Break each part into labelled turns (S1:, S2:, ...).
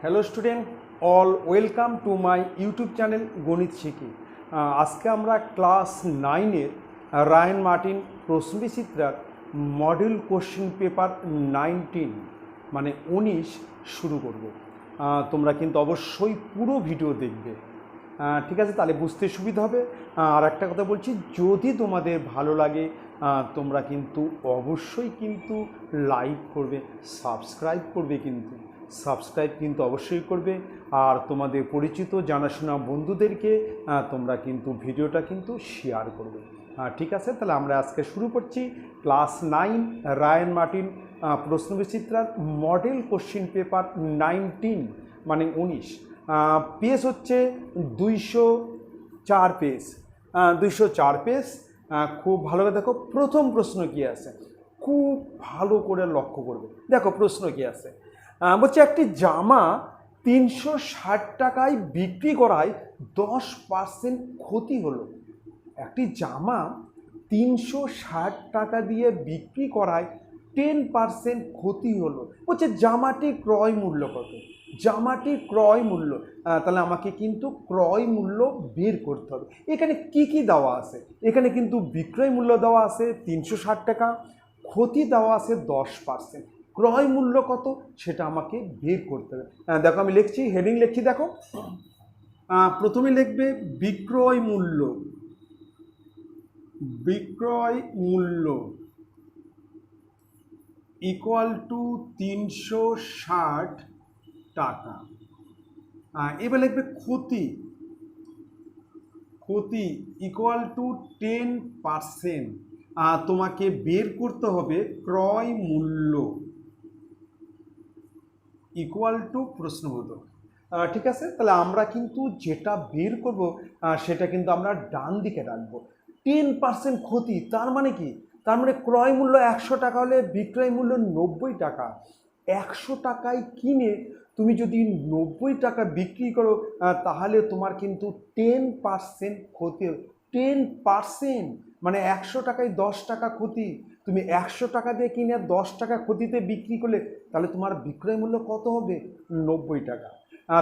S1: Hello student, all welcome to my YouTube channel গণিত শিখি। আজকে আমরা ক্লাস 9-এর রায়ান মার্টিন প্রশ্নবিচিত্রার মডেল কোশ্চেন পেপার 19 মানে 19 শুরু করব। তোমরা কিন্তু অবশ্যই পুরো ভিডিও দেখবে, ঠিক আছে? তাহলে বুঝতে সুবিধা হবে। আর একটা কথা বলছি, যদি তোমাদের ভালো লাগে তোমরা কিন্তু অবশ্যই কিন্তু লাইক করবে, সাবস্ক্রাইব করবে, কিন্তু অবশ্যই করবে। আর তোমাদের পরিচিত জানাশোনা বন্ধুদেরকে তোমরা কিন্তু ভিডিওটা কিন্তু শেয়ার করবে। ঠিক আছে, তাহলে আমরা আজকে শুরু করছি ক্লাস 9 রায়ান মার্টিন প্রশ্নবিচিত্রার মডেল কোশ্চেন পেপার 19 মানে 19। পেজ হচ্ছে 204 পেজ। 204 পেজ। খুব ভালো করে দেখো প্রথম প্রশ্ন কি আছে, খুব ভালো করে লক্ষ্য করবে। দেখো প্রশ্ন কি আছে, বলছে একটি জামা 360 টাকায় বিক্রি করায় 10% ক্ষতি হলো। একটি জামা 360 টাকা দিয়ে বিক্রি করায় 10% ক্ষতি হলো। বলছে জামাটি ক্রয় মূল্য কত? জামাটি ক্রয় মূল্য, তাহলে আমাকে কিন্তু ক্রয় মূল্য বের করতে হবে। এখানে কি কি দেওয়া আছে? এখানে কিন্তু বিক্রয় মূল্য দেওয়া আছে 360 টাকা, ক্ষতি দেওয়া আছে 10%, ক্রয় মূল্য কত সেটা আমাকে বের করতে হবে। দেখো আমি লিখছি, হেডিং লিখছি, দেখো প্রথমে লিখবে বিক্রয় মূল্য। বিক্রয় মূল্য ইকুয়াল টু 360 টাকা। এবার লিখবে ক্ষতি। ক্ষতি ইকুয়াল টু 10%। তোমাকে বের করতে হবে ক্রয় মূল্য ইকুয়াল টু প্রশ্নবোধক। ঠিক আছে, তাহলে আমরা কিন্তু যেটা বের করব সেটা কিন্তু আমরা ডান দিকে রাখবো। 10% ক্ষতি তার মানে কি? তার মানে ক্রয় মূল্য 100 টাকা হলে বিক্রয় মূল্য 90 টাকা। 100 টাকায় কিনে তুমি যদি 90 টাকা বিক্রি করো তাহলে তোমার কিন্তু 10% ক্ষতি। 10% মানে 100 টাকায় 10 টাকা ক্ষতি। তুমি 100 টাকা দিয়ে কিনে 10 টাকা ক্ষতিতে বিক্রি করলে তাহলে তোমার বিক্রয় মূল্য কত হবে? 90 টাকা।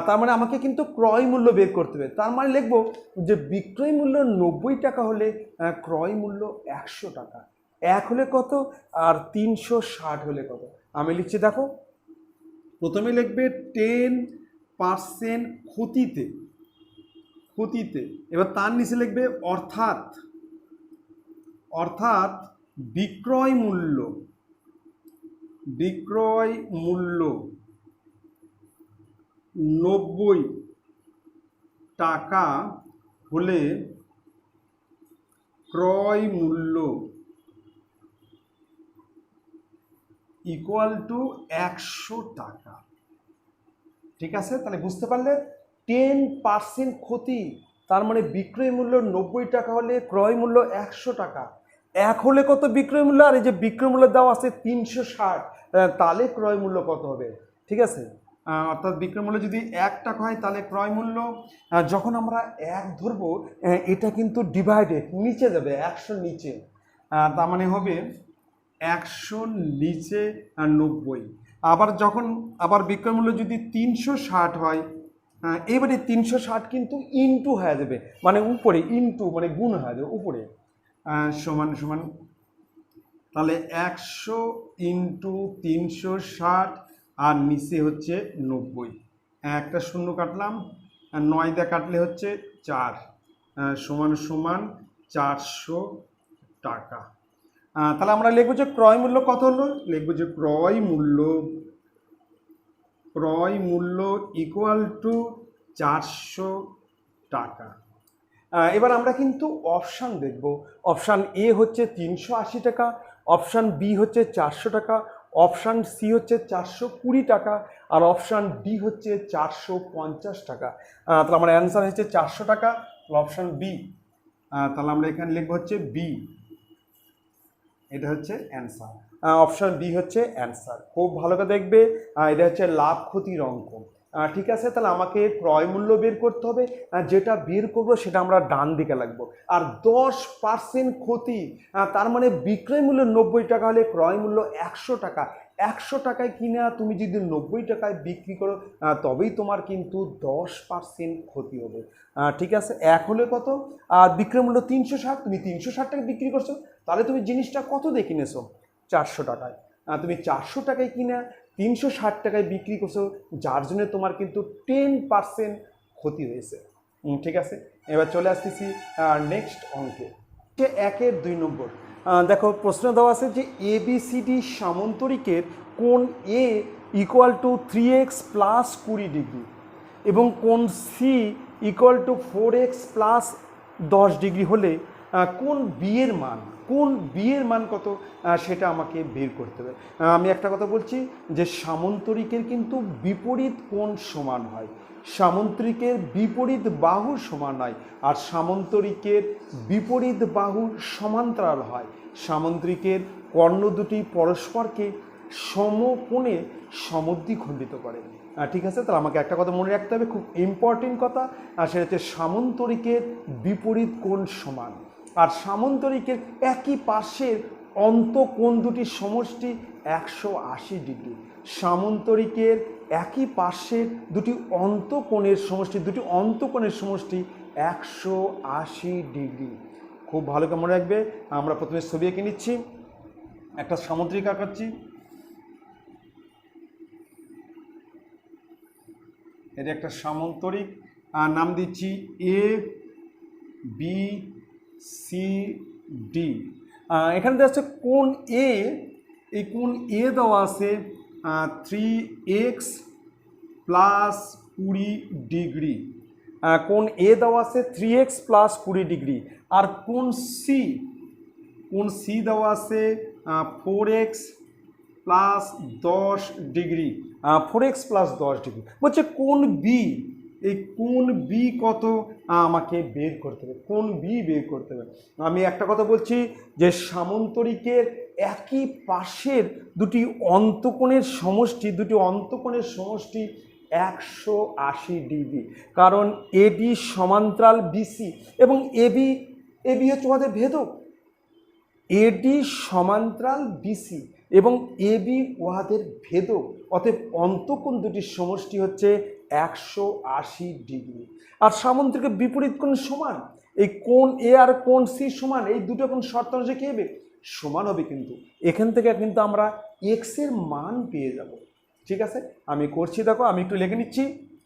S1: তার মানে আমাকে কিন্তু ক্রয় মূল্য বের করতে হবে। তার মানে লিখবো যে বিক্রয় মূল্য 90 টাকা হলে ক্রয় মূল্য 100 টাকা। 1 হলে কত আর 360 হলে কত? আমি লিখছি, দেখো প্রথমে লিখবে 10% ক্ষতিতে। ক্ষতিতে এবার তার নিচে লিখবে অর্থাৎ বিক্রয় মূল্য। বিক্রয় মূল্য 90 টাকা হলে ক্রয় মূল্য ইকুয়াল টু 100 টাকা। ঠিক আছে, তাহলে বুঝতে পারলে 10% ক্ষতি তার মানে বিক্রয় মূল্য 90 টাকা হলে ক্রয় মূল্য 100 টাকা। 1 হলে কত বিক্রয় মূল্য? আর এই যে বিক্রয় মূল্য দেওয়া আছে 360, তাহলে ক্রয় মূল্য কত হবে? ঠিক আছে, অর্থাৎ বিক্রয় মূল্য যদি 1 টাকা হয় তাহলে ক্রয় মূল্য, যখন আমরা 1 ধরবো এটা কিন্তু ডিভাইডেড নিচে যাবে, 100 নিচে, তার মানে হবে 100 নিচে 90। আবার যখন বিক্রয় মূল্য যদি 360 হয়, এবারে 360 কিন্তু ইনটু হয়ে যাবে, মানে উপরে ইনটু মানে গুণ হয়ে যাবে উপরে, সমান সমান, তাহলে 100 ইনটু 360 আর নিচে হচ্ছে 90। একটা শূন্য কাটলাম, 9 দিয়ে কাটলে হচ্ছে 4, সমান সমান 400 টাকা। তাহলে আমরা লিখবো যে ক্রয় মূল্য কত হলো? লিখবো যে ক্রয় মূল্য ইকুয়াল টু 400 টাকা। এবার আমরা কিন্তু অপশান দেখব। অপশান এ হচ্ছে 380 টাকা, অপশান বি হচ্ছে 400 টাকা, অপশান সি হচ্ছে 420 টাকা, আর অপশান ডি হচ্ছে 450 টাকা। তাহলে আমার অ্যান্সার হচ্ছে 400 টাকা, অপশান বি। তাহলে আমরা এখানে লিখবো হচ্ছে বি, এটা হচ্ছে অ্যান্সার। অপশান বি হচ্ছে অ্যান্সার। খুব ভালো করে দেখবে, এটা হচ্ছে লাভ ক্ষতির অঙ্ক। ঠিক আছে, তাহলে আমাকে ক্রয় মূল্য বের করতে হবে, যেটা বের করবো সেটা আমরা ডান দিকে লাগবো। আর 10% ক্ষতি তার মানে বিক্রয় মূল্য 90 টাকা হলে ক্রয় মূল্য 100 টাকা। 100 টাকায় কিনা তুমি যদি 90 টাকায় বিক্রি করো তবেই তোমার কিন্তু 10% ক্ষতি হবে। ঠিক আছে, এক হলে কত, আর বিক্রয় মূল্য 360, তুমি 360 টাকায় বিক্রি করছো, তাহলে তুমি জিনিসটা কত দিয়ে কিনেছো, 400 টাকায়। তুমি 400 টাকায় কিনা 360 টাকায় বিক্রি করছো, যার জন্য তোমার কিন্তু 10% ক্ষতি হয়েছে। ঠিক আছে, এবার চলে আসতেছি নেক্সট অঙ্কে, 1-2 নম্বর। দেখো প্রশ্ন দেওয়া আছে যে ABCD সামান্তরিকের কোণ A = 3x + 20 ডিগ্রি এবং কোণ C = 4x + 10 ডিগ্রি হলে কোণ B এর মান, কোণ B এর মান কত সেটা আমাকে বের করতে হবে। আমি একটা কথা বলছি যে সামান্তরিকের কিন্তু বিপরীত কোণ সমান হয়, সামান্তরিকের বিপরীত বাহু সমান হয়, আর সামান্তরিকের বিপরীত বাহু সমান্তরাল হয়। সামান্তরিকের কর্ণ দুটি পরস্পরকে সমকোণে সমদ্বিখণ্ডিত করে। ঠিক আছে, তাহলে আমাকে একটা কথা মনে রাখতে হবে, খুব ইম্পর্টেন্ট কথা, আর সেটা হচ্ছে সামান্তরিকের বিপরীত কোণ সমান, আর সামান্তরিকের একই পাশের অন্তঃকোণ দুটির সমষ্টি 180 ডিগ্রি। সামান্তরিকের একই পাশের দুটি অন্তঃকোণের সমষ্টি 180 ডিগ্রি। খুব ভালো করে মনে রাখবে। আমরা প্রথমে ছবি এঁকে নিচ্ছি, একটা সামুদ্রিক আঁকাচ্ছি, এটা একটা সামান্তরিক, নাম দিচ্ছি ABCD। এখানে দেওয়া আছে কোণ A, এই কোণ A দেওয়া আছে 3x + 20 ডিগ্রি, কোণ A দেওয়া আছে 3x + 20 ডিগ্রি, আর কোণ C দেওয়া আছে 4x + 10 ডিগ্রি, 4x + 10 ডিগ্রি। বলছে কোণ B, এই কোণ B কত আমাকে বের করতে হবে, কোণ B বের করতে হবে। আমি একটা কথা বলছি যে সামান্তরিকের একই পাশের দুটি অন্তঃকোণের সমষ্টি 180 ডিগ্রি, কারণ AD সমান্তরাল BC এবং AB হচ্ছে আমাদের ভেদক, AD সমান্তরাল BC এবং AB উহাদের ভেদক, অতএব অন্তঃকোণ দুটির সমষ্টি হচ্ছে 180 ডিগ্রি। আর সামান্তরিকের বিপরীত কোণ সমান, এই কোণ A আর কোণ C সমান, এই দুটো কোণ শর্ত অনুযায়ী কি হবে, সমান হবে। কিন্তু এখান থেকে কিন্তু আমরা x এর মান পেয়ে যাব। ঠিক আছে, আমি করছি, দেখো আমি একটু লিখে নিচ্ছি,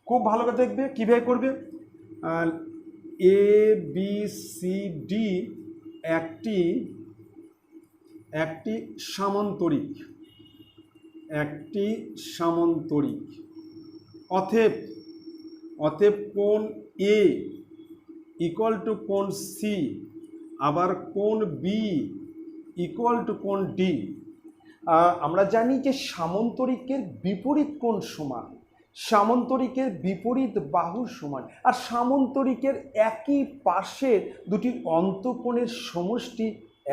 S1: খুব ভালো করে দেখবে কীভাবে করবে। ABCD একটি সামান্তরিক, অতএব কোণ A = কোণ C, আবার কোণ B = কোণ D। আমরা জানি যে সামান্তরিকের বিপরীত কোণ সমান, সামান্তরিকের বিপরীত বাহু সমান, আর সামান্তরিকের একই পাশের দুটি অন্তঃকোণের সমষ্টি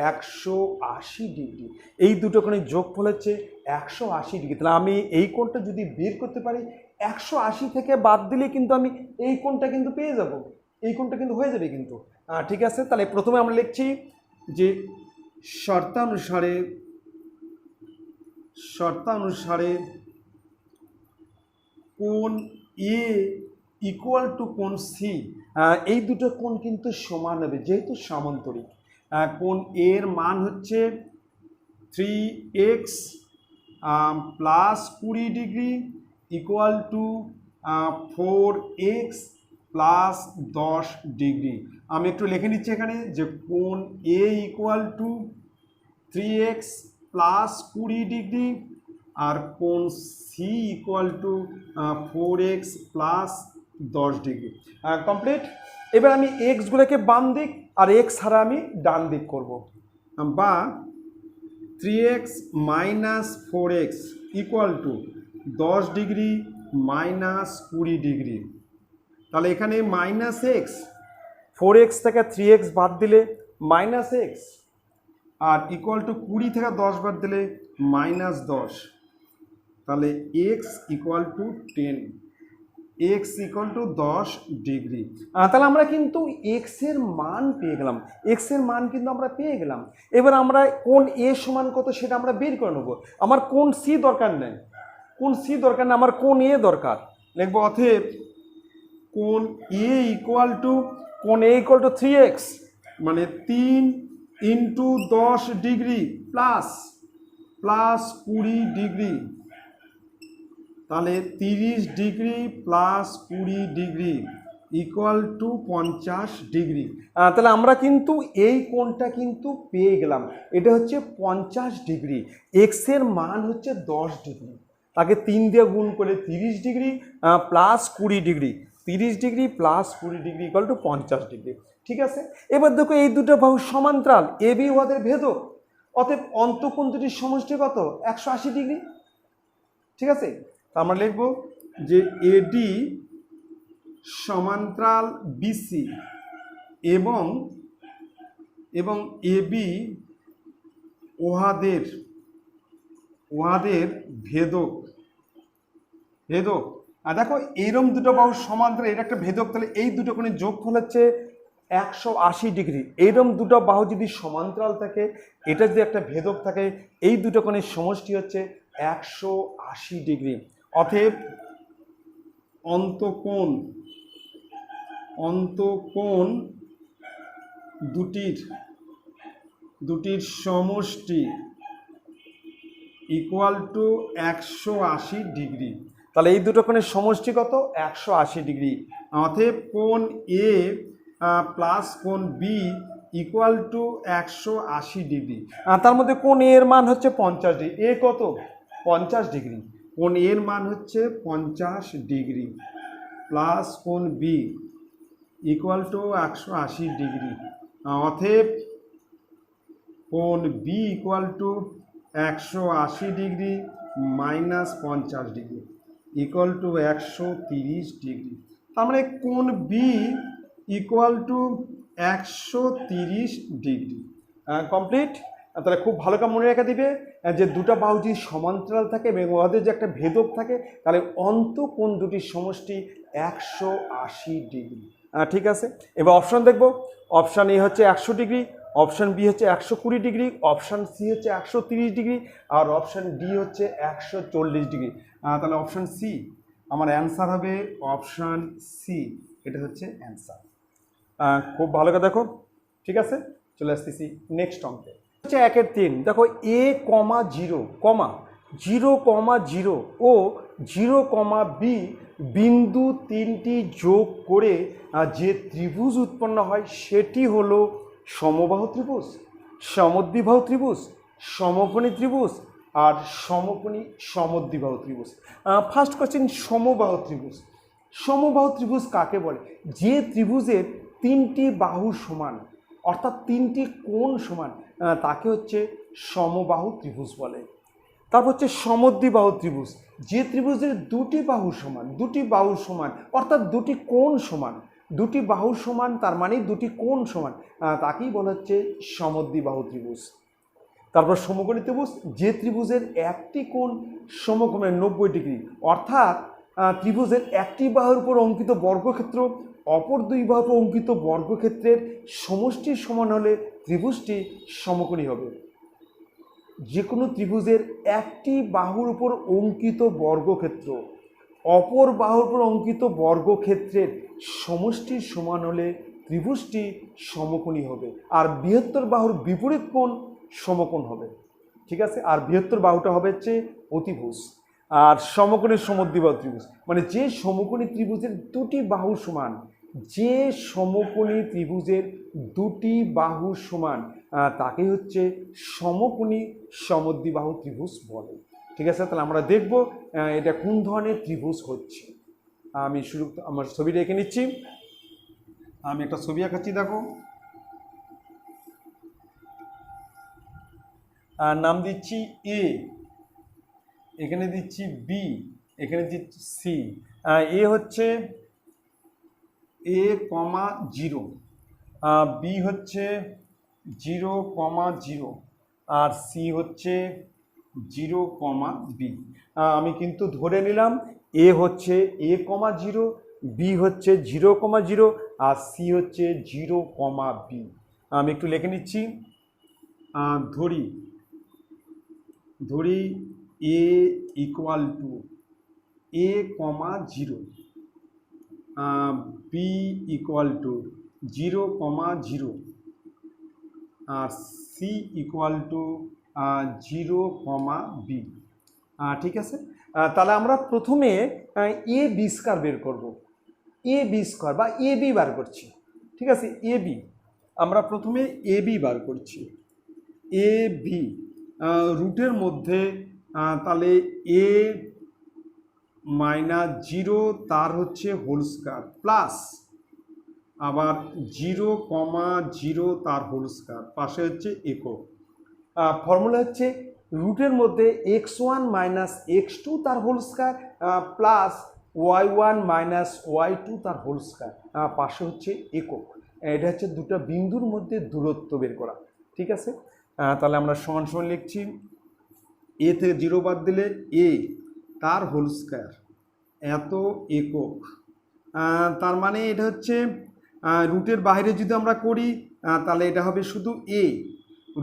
S1: 180 ডিগ্রি। এই দুটো কোণের যোগফল হচ্ছে 180 ডিগ্রি। তাহলে আমি এই কোণটা যদি বের করতে পারি, 180 থেকে বাদ দিলে কিন্তু আমি এই কোণটা কিন্তু পেয়ে যাব, এই কোণটা কিন্তু হয়ে যাবে কিন্তু। ঠিক আছে, তাহলে প্রথমে আমরা লিখছি যে শর্তানুসারে কোণ A = কোণ C, এই দুটো কোণ কিন্তু সমান হবে যেহেতু সামান্তরিক। কোণ A এর মান হচ্ছে 3x + 20 ডিগ্রি = 4x + 10 ডিগ্রি। আমি একটু লিখে নিচ্ছি এখানে যে কোণ A = 3x + 20 ডিগ্রি আর কোণ C = 4x + 10 ডিগ্রি। কমপ্লিট। এবার আমি এক্সগুলোকে বাম দিক আর এক্স ছাড়া আমি ডান দিক করব, বা 3x - 4x = 10 ডিগ্রি - 20 ডিগ্রি। তাহলে এখানে -x, 4x থেকে 3x বাদ দিলে -x, আর = 20 থেকে 10 বাদ দিলে -10, তাহলে x = 10। X equal to 10 degree. তাহলে আমরা কিন্তু এক্স এর মান পেয়ে গেলাম, এক্স এর মান কিন্তু আমরা পেয়ে গেলাম। এবার আমরা কোণ এ সমান কত সেটা আমরা বের করে নেবো। আমার কোণ সি দরকার নেই, কোণ সি দরকার নেই, আমার কোণ এ দরকার। লিখবো অতএব কোণ এ ইকুয়াল টু 3x, মানে 3 ইন্টু 10 ডিগ্রি প্লাস 20 ডিগ্রি, তাহলে 30 degree plus 20 degree equal two 50 degree. তাহলে আমরা কিন্তু এই কোণটা কিন্তু পেয়ে গেলাম, এটা হচ্ছে 50 ডিগ্রি। এক্স এর মান হচ্ছে 10 ডিগ্রি, তাকে 3 দিয়ে গুণ করে 30 degree plus 20 degree, 30 degree plus 20 degree equal two 50 degree. ঠিক আছে, এবার দেখো এই দুটো বাহু সমান্তরাল, এ বি উহাদের ভেদক, অতএব অন্তঃকোণ দুটির সমষ্টি কত? 180 ডিগ্রি। ঠিক আছে, আমরা লিখব যে এডি সমান্তরাল বিসি এবং এবি উহাদের ভেদক। আর দেখো এইরকম দুটো বাহু সমান্তরাল, এটা একটা ভেদক, তাহলে এই দুটো কোণের যোগফল হচ্ছে 180 ডিগ্রি। এইরকম দুটো বাহু যদি সমান্তরাল থাকে, এটা যদি একটা ভেদক থাকে, এই দুটো কোণের সমষ্টি হচ্ছে 180 ডিগ্রি। অতএব অন্তঃকোণ দুটির সমষ্টি ইকুয়াল টু 180 ডিগ্রি। তাহলে এই দুটো কোণের সমষ্টি কত? 180 ডিগ্রি। অতএব কোণ এ প্লাস কোণ বি ইকুয়াল টু 180 ডিগ্রি। তার মধ্যে কোণ এ এর মান হচ্ছে 50 ডিগ্রি। এ কত? 50 ডিগ্রি। কোণ এর মান হচ্ছে 50 ডিগ্রি প্লাস কোণ বি ইকুয়াল টু 180 ডিগ্রি। অতএব কোণ B equal to 180 degree minus 50 degree equal to 130 degree. তার মানে কোণ B equal to 130 degree. Complete. তাহলে খুব ভালো করে মনে রেখে দিবে যে দুটো বাহু যদি সমান্তরাল থাকে এবং ওদের যে একটা ভেদক থাকে, তাহলে অন্তঃকোণ দুটির সমষ্টি 180 ডিগ্রি। ঠিক আছে, এবার অপশন দেখবো। অপশান এ হচ্ছে 100 ডিগ্রি, অপশান বি হচ্ছে 120 ডিগ্রি, অপশান সি হচ্ছে 130 ডিগ্রি, আর অপশান ডি হচ্ছে 140 ডিগ্রি। তাহলে অপশান সি আমার অ্যান্সার হবে, অপশান সি, এটা হচ্ছে অ্যান্সার। খুব ভালো করে দেখো। ঠিক আছে, চলে আসতেছি নেক্সট অঙ্কে। হচ্ছে 1-3। দেখো এ কমা 0 ও 0, বি বিন্দু তিনটি যোগ করে যে ত্রিভুজ উৎপন্ন হয় সেটি হলো সমবাহু ত্রিভুজ, সমদ্বিবাহু ত্রিভুজ, সমকোণী ত্রিভুজ আর সমকোণী সমদ্বিবাহু ত্রিভুজ। ফার্স্ট কোশ্চেন, সমবাহু ত্রিভুজ। সমবাহু ত্রিভুজ কাকে বলে? যে ত্রিভুজের তিনটি বাহু সমান, অর্থাৎ তিনটি কোণ সমান, তাকে হচ্ছে সমবাহু ত্রিভুজ বলে। তারপর হচ্ছে সমদ্বিবাহু ত্রিভুজ, যে ত্রিভুজের দুটি বাহু সমান অর্থাৎ দুটি কোণ সমান, দুটি বাহু সমান তার মানে দুটি কোণ সমান, তাকেই বলা হচ্ছে সমদ্বিবাহু ত্রিভুজ। তারপর সমকোণী ত্রিভুজ, যে ত্রিভুজের একটি কোণ সমকোণে 90 ডিগ্রি, অর্থাৎ ত্রিভুজের একটি বাহুর উপর অঙ্কিত বর্গক্ষেত্র অপর দুই বাহুর উপর অঙ্কিত বর্গক্ষেত্রের সমষ্টির সমান হলে ত্রিভুজটি সমকোণী হবে। যে কোনো ত্রিভুজের একটি বাহুর উপর অঙ্কিত বর্গক্ষেত্র অপর বাহুর উপর অঙ্কিত বর্গক্ষেত্রের সমষ্টির সমান হলে ত্রিভুজটি সমকোণী হবে। আর বৃহত্তর বাহুর বিপরীত কোণ সমকোণ হবে। ঠিক আছে, আর বৃহত্তর বাহুটা হবে হচ্ছে অতিভুজ। আর সমকোণী সমদ্বিবাহু ত্রিভুজ মানে যে সমকোণী ত্রিভুজের দুটি বাহু সমান, যে সমকোণী ত্রিভুজের দুটি বাহু সমান, তাকে হচ্ছে সমকোণী সমদ্বিবাহু ত্রিভুজ বলে। ঠিক আছে, তাহলে আমরা দেখব এটা কোন ধরনের ত্রিভুজ হচ্ছে। আমি আমার ছবিটা এঁকে নিচ্ছি। আমি একটা ছবি আঁকাচ্ছি, দেখো। নাম দিচ্ছি এ, এখানে দিচ্ছি বি, এখানে দিচ্ছি সি। এ হচ্ছে a,0, বি হচ্ছে 0,0 আর সি হচ্ছে 0, বি। আমি কিন্তু ধরে নিলাম এ হচ্ছে a,0, বি হচ্ছে 0,0 আর সি হচ্ছে 0,b। আমি একটু লিখে নিচ্ছি। ধরি A equal to a,0, B equal to 0,0 আর সি ইকুয়াল টু 0,b। ঠিক আছে, তাহলে আমরা প্রথমে এ বি স্কয়ার বের করব। এ বি স্কয়ার বা এ বি বার করছি। ঠিক আছে, এ বি আমরা প্রথমে এ বি বার করছি। এ বি রুটের মধ্যে তাহলে এ -0 তার হচ্ছে হোল স্কয়ার প্লাস আবার 0,0 তার হোল স্কয়ার, পাশে হচ্ছে একক। ফর্মুলা হচ্ছে রুটের মধ্যে x1 - x2 তার whole square plus y1 - y2 তার হোল স্কয়ার, পাশে হচ্ছে একক। এটা হচ্ছে দুটো বিন্দুর মধ্যে দূরত্ব বের করা। ঠিক আছে, তাহলে আমরা সমান সমান লিখছি এ থেকে 0 বাদ দিলে এ তার হোল স্কয়ার এত একক। তার মানে এটা হচ্ছে রুটের বাইরে যদি আমরা করি তাহলে এটা হবে শুধু এ,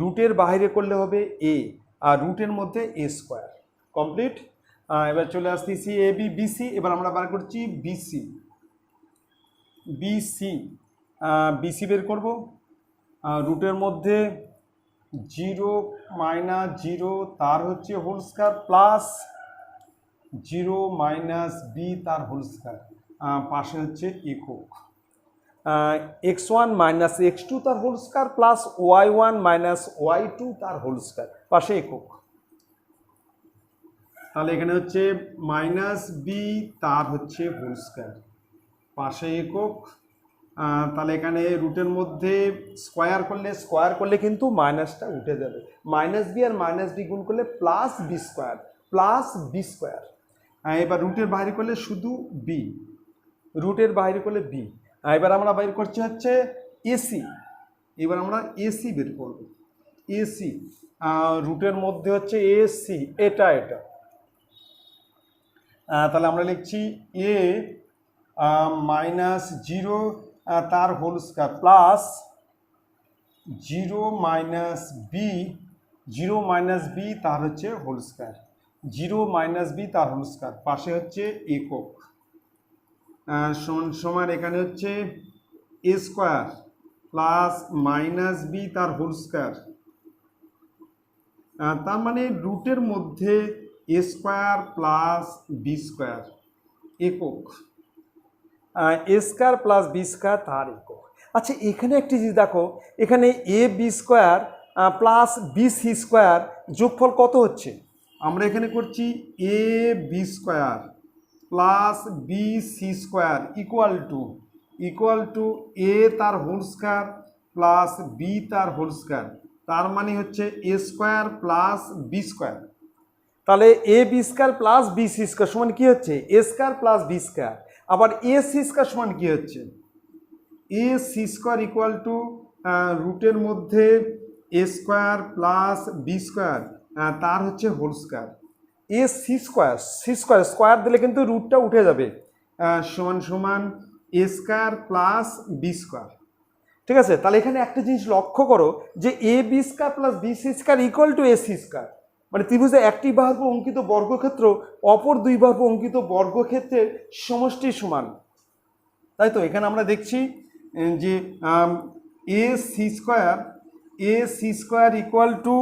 S1: রুটের বাইরে করলে হবে এ, আর রুটের মধ্যে এ স্কোয়ার। কমপ্লিট। এবার চলে আসতেছি এ বি বিসি। এবার আমরা বার করছি বিসি। বিসি বের করব। রুটের মধ্যে 0 - 0 তার হচ্ছে হোল স্কয়ার প্লাস 0 - বি তার হোল স্কয়ার, পাশে হচ্ছে একক। x1 - x2 তার whole square plus y1 - y2 তার হোল স্কয়ার, পাশে একক। তাহলে এখানে হচ্ছে -বি তার হচ্ছে হোল স্কয়ার, পাশে একক। তাহলে এখানে রুটের মধ্যে স্কোয়ার করলে কিন্তু মাইনাসটা উঠে যাবে। -বি আর -বি গুণ করলে +b স্কোয়ার। এবার রুটের বাইরে করলে শুধু বি, রুটের বাইরে করলে বি। এবার আমরা বাইর করছি হচ্ছে এসি। এবার আমরা এসি বের করব। এসি রুটের মধ্যে হচ্ছে এসি, এটা তাহলে আমরা লিখছি এ -0 তার হোল স্কয়ার প্লাস 0 - বি তার হচ্ছে হোল স্কয়ার, 0 - বি তার হোল স্কয়ার, পাশে হচ্ছে একক। সমান এখানে হচ্ছে এ স্কোয়ার প্লাস -বি তার হোল স্কয়ার। তার মানে রুটের মধ্যে A square plus B square একক, A square plus B square তার একক। আচ্ছা, এখানে একটি জিনিস দেখো, এখানে A B square plus B C square যোগফল কত হচ্ছে? আমরা এখানে করছি A B square plus B C square equal to এ তার হোল স্কয়ার প্লাস বি তার হোল স্কয়ার, তার মানে হচ্ছে A square plus B square. তাহলে A B square plus B C square সমান কি হচ্ছে? A square plus B square. আবার এ সি স্কোয়ার সমান কি হচ্ছে? A C square equal to রুটের মধ্যে A square plus B square তার হচ্ছে whole square. A C square দিলে কিন্তু রুটটা উঠে যাবে, সমান A square plus B square. ঠিক আছে, তাহলে এখানে একটা জিনিস লক্ষ্য করো যে A B square plus B C square equal to A C square, মানে ত্রিভুজে একটি বাহুর উপর অঙ্কিত বর্গক্ষেত্র অপর দুই বাহুর উপর অঙ্কিত বর্গক্ষেত্রের সমষ্টি সমান। তাই তো এখানে আমরা দেখছি যে A C square equal to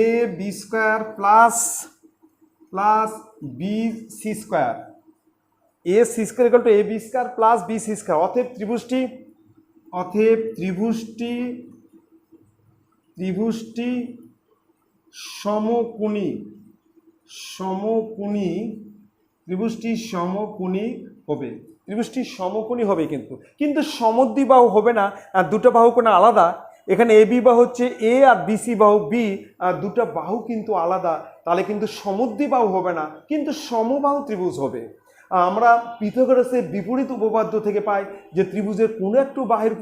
S1: A B square plus B C square, A C square equal to A B square plus B C square. অতএব ত্রিভুজটি সমকোণী হবে, কিন্তু সমদ্বিবাহু হবে না, দুটো বাহু কোনো আলাদা। এখানে এ বি বাহু হচ্ছে এ আর বিসি বাহু বি, দুটো বাহু কিন্তু আলাদা, তাহলে কিন্তু সমদ্বিবাহু হবে না, কিন্তু সমবাহু ত্রিভুজ হবে। আমরা পিথাগোরাসের বিপরীত উপপাদ্য থেকে পাই যে ত্রিভুজের কোনো একটু বাহুর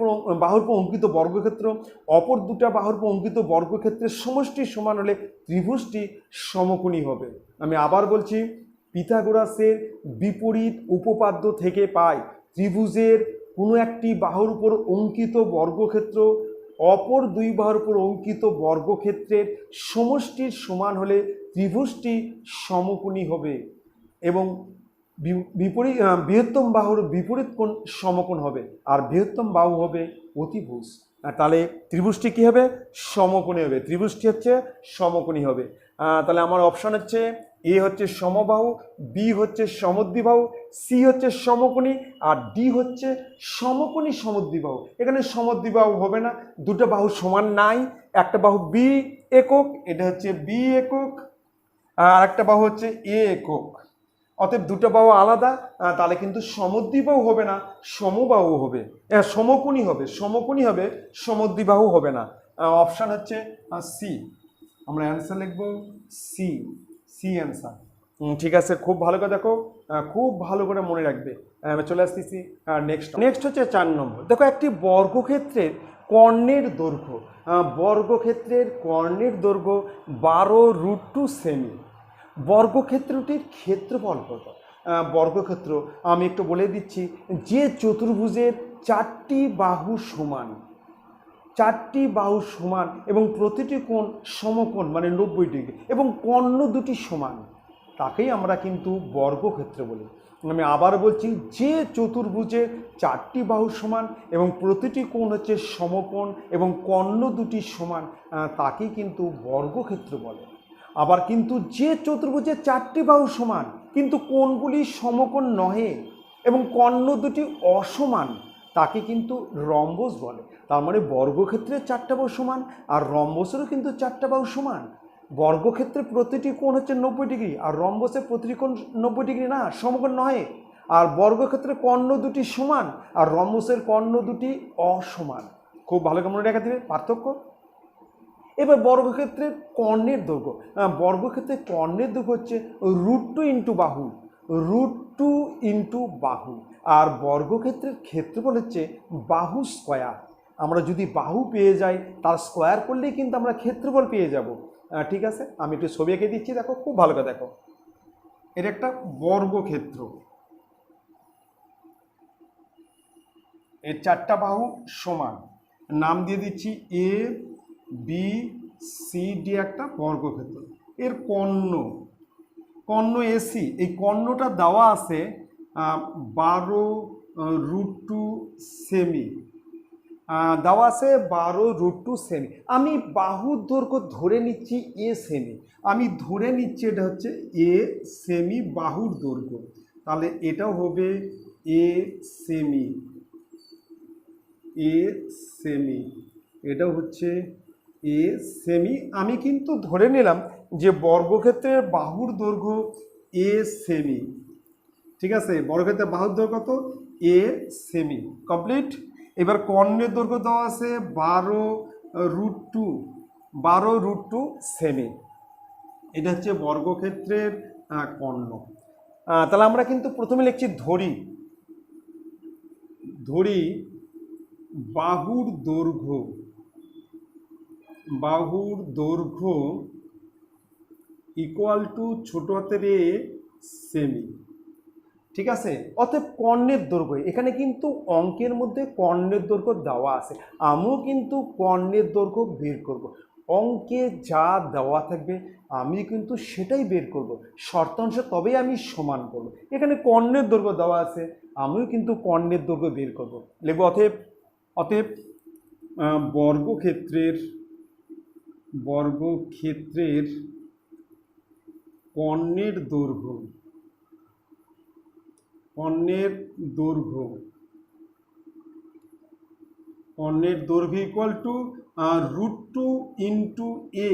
S1: উপর অঙ্কিত বর্গক্ষেত্র অপর দুটা বাহুর উপর অঙ্কিত বর্গক্ষেত্রের সমষ্টি সমান হলে ত্রিভুজটি সমকোণী হবে। আমি আবার বলছি, পিথাগোরাসের বিপরীত উপপাদ্য থেকে পাই ত্রিভুজের কোনো একটি বাহুর উপর অঙ্কিত বর্গক্ষেত্র অপর দুই বাহুর উপর অঙ্কিত বর্গক্ষেত্রের সমষ্টির সমান হলে ত্রিভুজটি সমকোণী হবে এবং বিপরীত বৃহত্তম বাহুর বিপরীত কোণ সমকোণ হবে আর বৃহত্তম বাহু হবে অতিভুজ। তাহলে ত্রিভুজটি কী হবে? সমকোণী হবে। ত্রিভুজটি হচ্ছে সমকোণী হবে। তাহলে আমার অপশান হচ্ছে এ হচ্ছে সমবাহু, বি হচ্ছে সমদ্বিবাহু, সি হচ্ছে সমকোণী আর ডি হচ্ছে সমকোণী সমদ্বিবাহু। এখানে সমদ্বিবাহু হবে না, দুটো বাহু সমান নাই। একটা বাহু বি একক, এটা হচ্ছে বি একক, আর একটা বাহু হচ্ছে এ একক। অতএব দুটো বাহু আলাদা, তাহলে কিন্তু সমদ্বিবাহু হবে না, সমবাহু হবে, সমকোণী হবে, সমকোণী হবে, সমদ্বিবাহু হবে না। অপশান হচ্ছে সি। আমরা অ্যান্সার লিখব সি, সি অ্যান্সার। ঠিক আছে, খুব ভালো করে দেখো, খুব ভালো করে মনে রাখবে। আমি চলে আসতেছি নেক্সট হচ্ছে 4 নম্বর। দেখো, একটি বর্গক্ষেত্রের কর্ণের দৈর্ঘ্য, বর্গক্ষেত্রের কর্ণের দৈর্ঘ্য 12√2 সেমি। বর্গক্ষেত্রটির ক্ষেত্রফল কত? বর্গক্ষেত্র আমি একটু বলে দিচ্ছি, যে চতুর্ভুজের 4টি বাহু সমান, 4টি বাহু সমান এবং প্রতিটি কোণ সমকোণ মানে 90 ডিগ্রি এবং কর্ণ দুটি সমান, তাকেই আমরা কিন্তু বর্গক্ষেত্র বলি। আমি আবার বলছি, যে চতুর্ভুজে 4টি বাহু সমান এবং প্রতিটি কোণ হচ্ছে সমকোণ এবং কর্ণ দুটি সমান, তাকেই কিন্তু বর্গক্ষেত্র বলে। আবার কিন্তু যে চতুর্ভুজে 4টি বাহু সমান কিন্তু কোণগুলি সমকোণ নহে এবং কর্ণ দুটি অসমান, তাকে কিন্তু রম্বস বলে। তার মানে বর্গক্ষেত্রের 4টা বাহু সমান আর রম্বসেরও কিন্তু 4টা বাহু সমান। বর্গক্ষেত্রে প্রতিটি কোণ হচ্ছে 90 ডিগ্রি আর রম্বসের প্রতিটি কোণ 90 ডিগ্রি না, সমকোণ নয়। আর বর্গক্ষেত্রে কর্ণ দুটি সমান আর রম্বসের কর্ণ দুটি অসমান। খুব ভালো করে মনে রাখা দিবে পার্থক্য। এবার বর্গক্ষেত্রের কর্ণের দৈর্ঘ্য, বর্গক্ষেত্রের কর্ণের দৈর্ঘ্য হচ্ছে √2 ইন্টু বাহু, √2 ইন্টু বাহু। আর বর্গক্ষেত্রের ক্ষেত্রফল হচ্ছে বাহু স্কয়ার। আমরা যদি বাহু পেয়ে যাই তার স্কয়ার করলেই কিন্তু আমরা ক্ষেত্রফল পেয়ে যাব। ঠিক আছে, আমি একটু ছবি এঁকে দিচ্ছি, দেখো খুব ভালো করে দেখো। এটা একটা বর্গক্ষেত্র, এর 4টা বাহু সমান, নাম দিয়ে দিচ্ছি এ বি সি ডি, একটা বর্গক্ষেত্র। এর কর্ণ এসি, এই কর্ণটা দেওয়া আছে 12√2 সেমি, দেওয়া আছে 12√2 সেমি। আমি বাহুর দৈর্ঘ্য ধরে নিচ্ছি এ সেমি, আমি ধরে নিচ্ছি এটা হচ্ছে এ সেমি বাহুর দৈর্ঘ্য, তাহলে এটাও হবে এ সেমি, এ সেমি, এটাও হচ্ছে এ সেমি। আমি কিন্তু ধরে নিলাম যে বর্গক্ষেত্রের বাহুর দৈর্ঘ্য এ সেমি। ঠিক আছে, বর্গক্ষেত্রের বাহুর দৈর্ঘ্য কত? এ সেমি, কমপ্লিট। এবার কর্ণের দৈর্ঘ্য দেওয়া আছে 12√2 সেমি। এটা হচ্ছে বর্গক্ষেত্রের কর্ণ। তাহলে আমরা কিন্তু প্রথমে লিখছি ধরি বাহুর দৈর্ঘ্য ইকুয়াল টু ছোট হাতের এ সেমি। ঠিক আছে, অতএব কর্ণের দৈর্ঘ্য, এখানে কিন্তু অঙ্কের মধ্যে কর্ণের দৈর্ঘ্য দেওয়া আছে, আমিও কিন্তু কর্ণের দৈর্ঘ্য বের করব। অঙ্কে যা দেওয়া থাকবে আমি কিন্তু সেটাই বের করব, শর্তাংশ তবেই আমি সমান করব। এখানে কর্ণের দৈর্ঘ্য দেওয়া আছে, আমিও কিন্তু কর্ণের দৈর্ঘ্য বের করব। লিখব অতএব বর্গক্ষেত্রের কর্ণের দৈর্ঘ্য ইকুয়াল টু √2 ইন্টু এ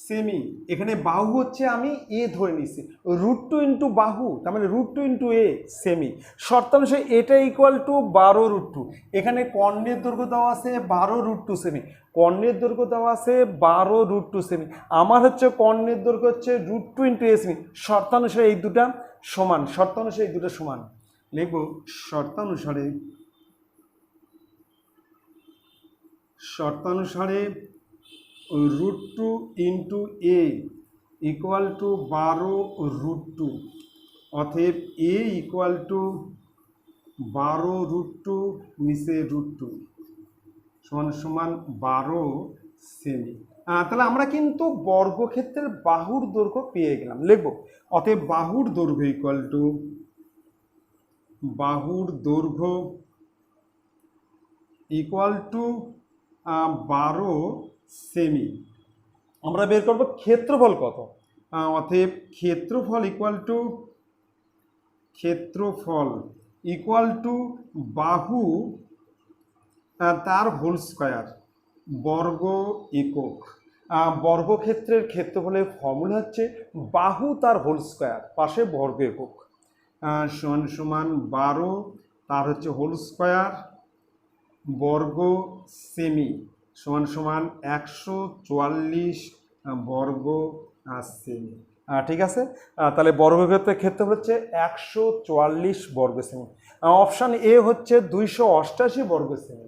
S1: সেমি। এখানে বাহু হচ্ছে আমি এ ধরে নিচ্ছি, √2 ইন্টু বাহু, তার মানে √2 ইন্টু এ সেমি। শর্তাংশে এটা ইকুয়াল টু 12√2। এখানে কর্ণের দৈর্ঘ্য দেওয়া আছে 12√2 সেমি, কর্ণের দৈর্ঘ্য দেওয়া আছে 12√2 সেমি। আমার হচ্ছে কর্ণের দৈর্ঘ্য হচ্ছে √2 ইন্টু এ সেমি। শর্তানুসারে এই দুটা সমান, লিখব শর্তানুসারে √2 ইন্টু এ ইকুয়াল টু 12√2, অতএব এ ইকুয়াল টু 12√2 নিচে √2 সমান সমান 12 সেমি। তাহলে আমরা কিন্তু বর্গক্ষেত্রের বাহুর দৈর্ঘ্য পেয়ে গেলাম, লিখব অতএব বাহুর দৈর্ঘ্য ইকুয়াল টু বাহুর দৈর্ঘ্য ইকুয়াল টু 12 সেমি। আমরা বের করব ক্ষেত্রফল কত, অতএব ক্ষেত্রফল ইকুয়াল টু বাহু তার হোল স্কয়ার বর্গ একক। বর্গক্ষেত্রের ক্ষেত্রফলের ফর্মুলা হচ্ছে বাহু তার হোল স্কয়ার পাশে বর্গ একক সমান সমান 12 তার হচ্ছে হোল স্কয়ার বর্গ সেমি সমান সমান 144 বর্গ সেমি। ঠিক আছে, তাহলে বর্গক্ষেত্রের ক্ষেত্রফল হচ্ছে 144 বর্গ সেমি। অপশান এ হচ্ছে 288 বর্গ সেমি,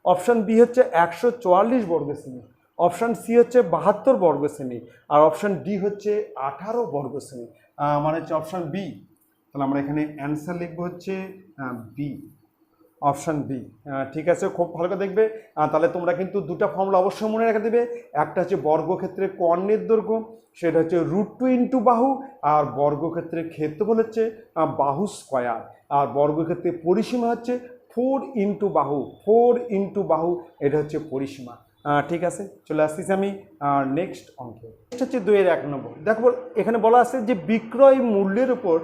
S1: অপশান বি হচ্ছে 144 বর্গ সেমি, অপশান সি হচ্ছে 72 বর্গ সেমি, আর অপশান ডি হচ্ছে 18 বর্গ সেমি। মানে হচ্ছে অপশান বি। তাহলে আমরা এখানে অ্যান্সার লিখবো হচ্ছে বি, অপশান বি। ঠিক আছে, খুব ভালো করে দেখবে। তাহলে তোমরা কিন্তু দুটো ফর্মুলা অবশ্যই মনে রেখে দেবে। একটা হচ্ছে বর্গক্ষেত্রের কর্ণের দৈর্ঘ্য, সেটা হচ্ছে √2 ইন্টু বাহু, আর বর্গক্ষেত্রের ক্ষেত্রফল হচ্ছে বাহু স্কয়ার, আর বর্গক্ষেত্রের পরিসীমা হচ্ছে 4 ইন্টু বাহু, 4 ইন্টু বাহু, এটা হচ্ছে পরিসীমা। ঠিক আছে, চলে আসতেছি আমি নেক্সট অঙ্কে। নেক্সট হচ্ছে 2-1 নম্বর। দেখো এখানে বলা আছে যে বিক্রয় মূল্যের উপর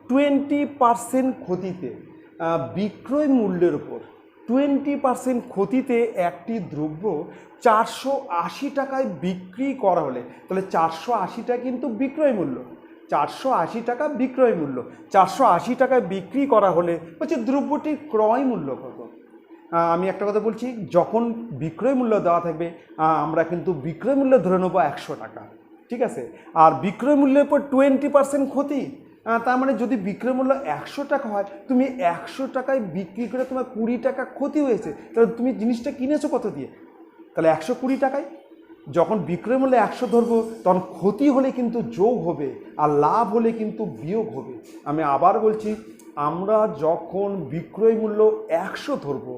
S1: 20% ক্ষতিতে, বিক্রয় মূল্যের উপর 20% ক্ষতিতে একটি দ্রব্য 480 টাকায় বিক্রি করা হলে, তাহলে 480 টাকা কিন্তু বিক্রয় মূল্য, 480 টাকা বিক্রয় মূল্য, 480 টাকায় বিক্রি করা হলে হচ্ছে দ্রব্যটির ক্রয় মূল্য কত। আমি একটা কথা বলছি, যখন বিক্রয় মূল্য দেওয়া থাকবে আমরা কিন্তু বিক্রয় মূল্য ধরে নেবো 100 টাকা, ঠিক আছে। আর বিক্রয় মূল্যের উপর 20% ক্ষতি, তার মানে যদি বিক্রয় মূল্য 100 টাকা হয়, তুমি 100 টাকায় বিক্রি করে তোমার 20 টাকা ক্ষতি হয়েছে, তাহলে তুমি জিনিসটা কিনেছো কত দিয়ে? তাহলে 120 টাকায়। যখন বিক্রয় মূল্য 100 ধরবো, তখন ক্ষতি হলে কিন্তু যোগ হবে, আর লাভ হলে কিন্তু বিয়োগ হবে। আমি আবার বলছি, আমরা যখন বিক্রয় মূল্য 100 ধরবো,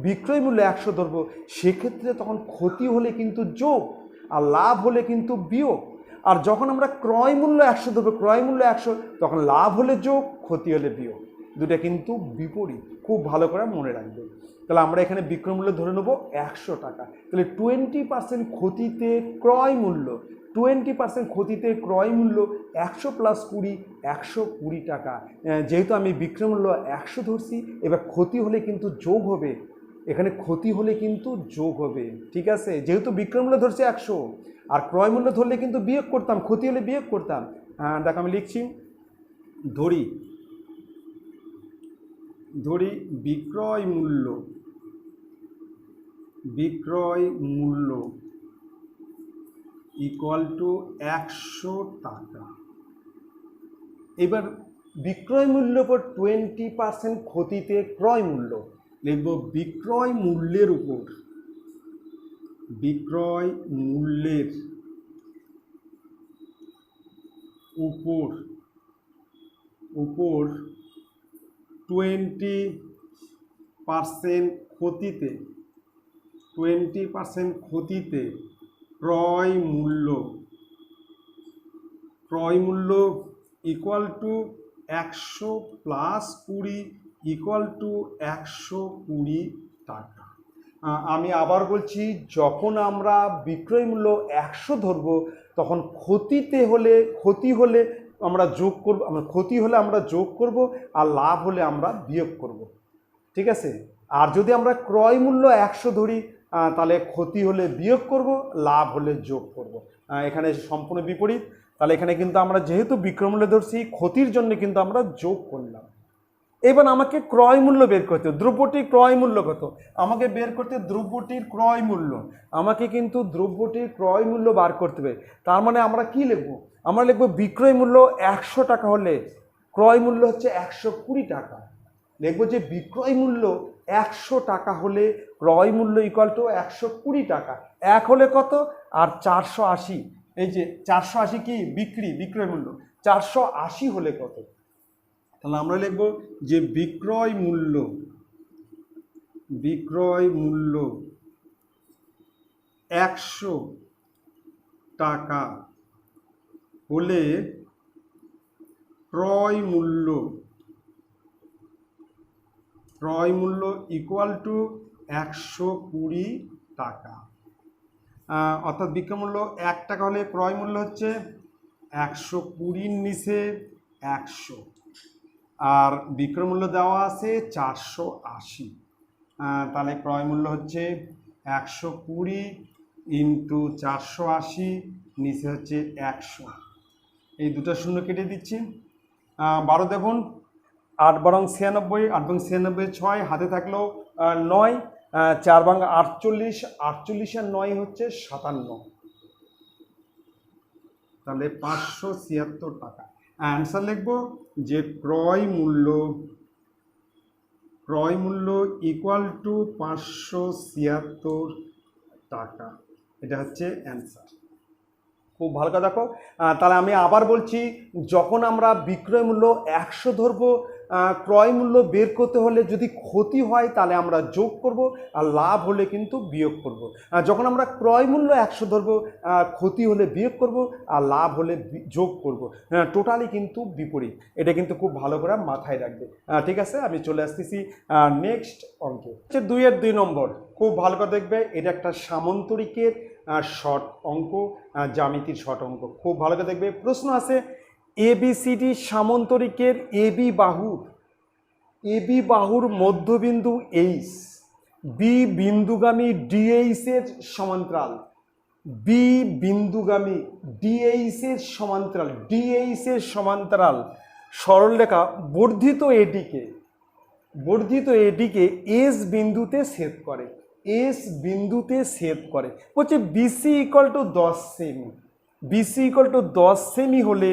S1: বিক্রয় মূল্য 100 ধরবো, সেক্ষেত্রে তখন ক্ষতি হলে কিন্তু যোগ, আর লাভ হলে কিন্তু বিয়োগ। আর যখন আমরা ক্রয় মূল্য 100 ধরবো, ক্রয় মূল্য 100, তখন লাভ হলে যোগ, ক্ষতি হলে বিয়োগ, দুটা কিন্তু বিপরীত। খুব ভালো করে মনে রাখবে। তাহলে আমরা এখানে বিক্রয় মূল্য ধরে নেবো 100 টাকা। তাহলে 20% ক্ষতিতে ক্রয় মূল্য, 20% ক্ষতিতে ক্রয় মূল্য 100 প্লাস 20, 120 টাকা। যেহেতু আমি বিক্রয় মূল্য 100 ধরছি, এবার ক্ষতি হলে কিন্তু যোগ হবে, এখানে ক্ষতি হলে কিন্তু যোগ হবে, ঠিক আছে। যেহেতু বিক্রয় মূল্য ধরছি 100, আর ক্রয় মূল্য ধরলে কিন্তু বিয়োগ করতাম, ক্ষতি হলে বিয়োগ করতাম। দেখ আমি লিখছি, ধরি বিক্রয় মূল্য ইকুয়াল টু 100 টাকা। এবার বিক্রয় মূল্য উপর 20% ক্ষতিতে ক্রয় মূল্য, লিখব বিক্রয় মূল্যের উপর 20% ক্ষতিতে ক্রয় মূল্য equal to 100 plus 20 equal to 120 টাকা। আমি আবার বলছি, যখন আমরা বিক্রয় মূল্য 100 ধরবো, তখন ক্ষতি হলে আমরা যোগ করব, ক্ষতি হলে আমরা যোগ করব, আর লাভ হলে আমরা বিয়োগ করব, ঠিক আছে। আর যদি আমরা ক্রয় মূল্য 100 ধরি, তাহলে ক্ষতি হলে বিয়োগ করব, লাভ হলে যোগ করব। এখানে সম্পূর্ণ বিপরীত। তাহলে এখানে কিন্তু আমরা যেহেতু বিক্রয় মূল্য ধরছি, ক্ষতির জন্য কিন্তু আমরা যোগ করলাম। এবার আমাকে ক্রয় মূল্য বের করতে, দ্রব্যটির ক্রয় মূল্য কত, আমাকে বের করতে দ্রব্যটির ক্রয় মূল্য, আমাকে কিন্তু দ্রব্যটির ক্রয় মূল্য বার করতে হবে। তার মানে আমরা কি লিখব, আমরা লিখব বিক্রয় মূল্য 100 টাকা হলে ক্রয় মূল্য হচ্ছে 120 টাকা। লিখব যে বিক্রয় মূল্য 100 টাকা হলে ক্রয় মূল্য ইকুয়াল টু 120 টাকা। এক হলে কত, আর 480, এই যে 480 কি বিক্রয় মূল্য, 480 হলে কত? তাহলে আমরা লিখব যে বিক্রয় মূল্য 100 টাকা হলে ক্রয় মূল্য ইকুয়াল টু 120 টাকা। অর্থাৎ বিক্রয় মূল্য 1 টাকা হলে ক্রয় মূল্য হচ্ছে 120 নিচে 100, আর বিক্রয় মূল্য দেওয়া আছে 480। তাহলে ক্রয় মূল্য হচ্ছে 120 ইন্টু 480 নিচে হচ্ছে 100, এই দুটো শূন্য কেটে দিচ্ছি। 12 দেখুন, 8 বারং 96, 8 বারং 96 6, হাতে থাকলো 9, 4 বারং 48, 48 আর 9 হচ্ছে 57, তাহলে 576 টাকা। অ্যান্সার লিখব যে ক্রয় মূল্য ইকুয়াল টু 576 টাকা, এটা হচ্ছে অ্যান্সার। খুব ভালো কথা। দেখো, তাহলে আমি আবার বলছি, যখন আমরা বিক্রয় মূল্য 100 ধরবো, ক্রয় মূল্য বের করতে হলে যদি ক্ষতি হয় তাহলে আমরা যোগ করব, আর লাভ হলে কিন্তু বিয়োগ করব। যখন আমরা ক্রয় মূল্য 100 ধরবো, ক্ষতি হলে বিয়োগ করব, আর লাভ হলে যোগ করব। টোটালি কিন্তু বিপরীত, এটা কিন্তু খুব ভালো করে মাথায় রাখবে। ঠিক আছে, আমি চলে আসতেছি নেক্সট অঙ্কে। 2 এর 2 নম্বর, খুব ভালো করে দেখবে, এটা একটা সামন্তরিকের শর্ট অঙ্ক, জ্যামিতির শর্ট অঙ্ক, খুব ভালো করে দেখবে। প্রশ্ন আছে ABCD সামন্তরিকের এবি বাহুর মধ্যবিন্দু এইচ, বি বিন্দুগামী ডিএইচ এর সমান্তরাল, বি বিন্দুগামী ডিএইচ এর সমান্তরাল সরলরেখা বর্ধিত এডিকে এস বিন্দুতে ছেদ করে। বলছে বিসি ইকুয়াল টু 10 সেমি হলে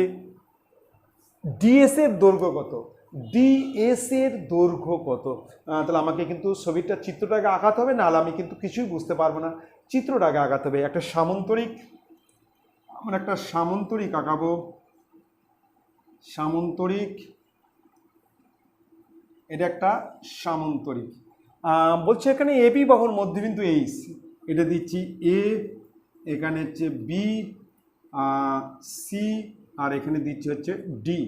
S1: ডিএস এর দৈর্ঘ্য কত? তাহলে আমাকে কিন্তু চিত্রটাকে আঁকাতে হবে, নাহলে আমি কিন্তু কিছুই বুঝতে পারবো না। চিত্রটাকে আঁকাতে হবে। আমরা একটা সামন্তরিক আঁকাবো। এটা একটা সামন্তরিক। বলছে এখানে এবি বাহুর মধ্যবিন্দু এইচ, এটা দিচ্ছি এ, এখানে হচ্ছে বি, সি, আর এখানে দিচ্ছি হচ্ছে ডি।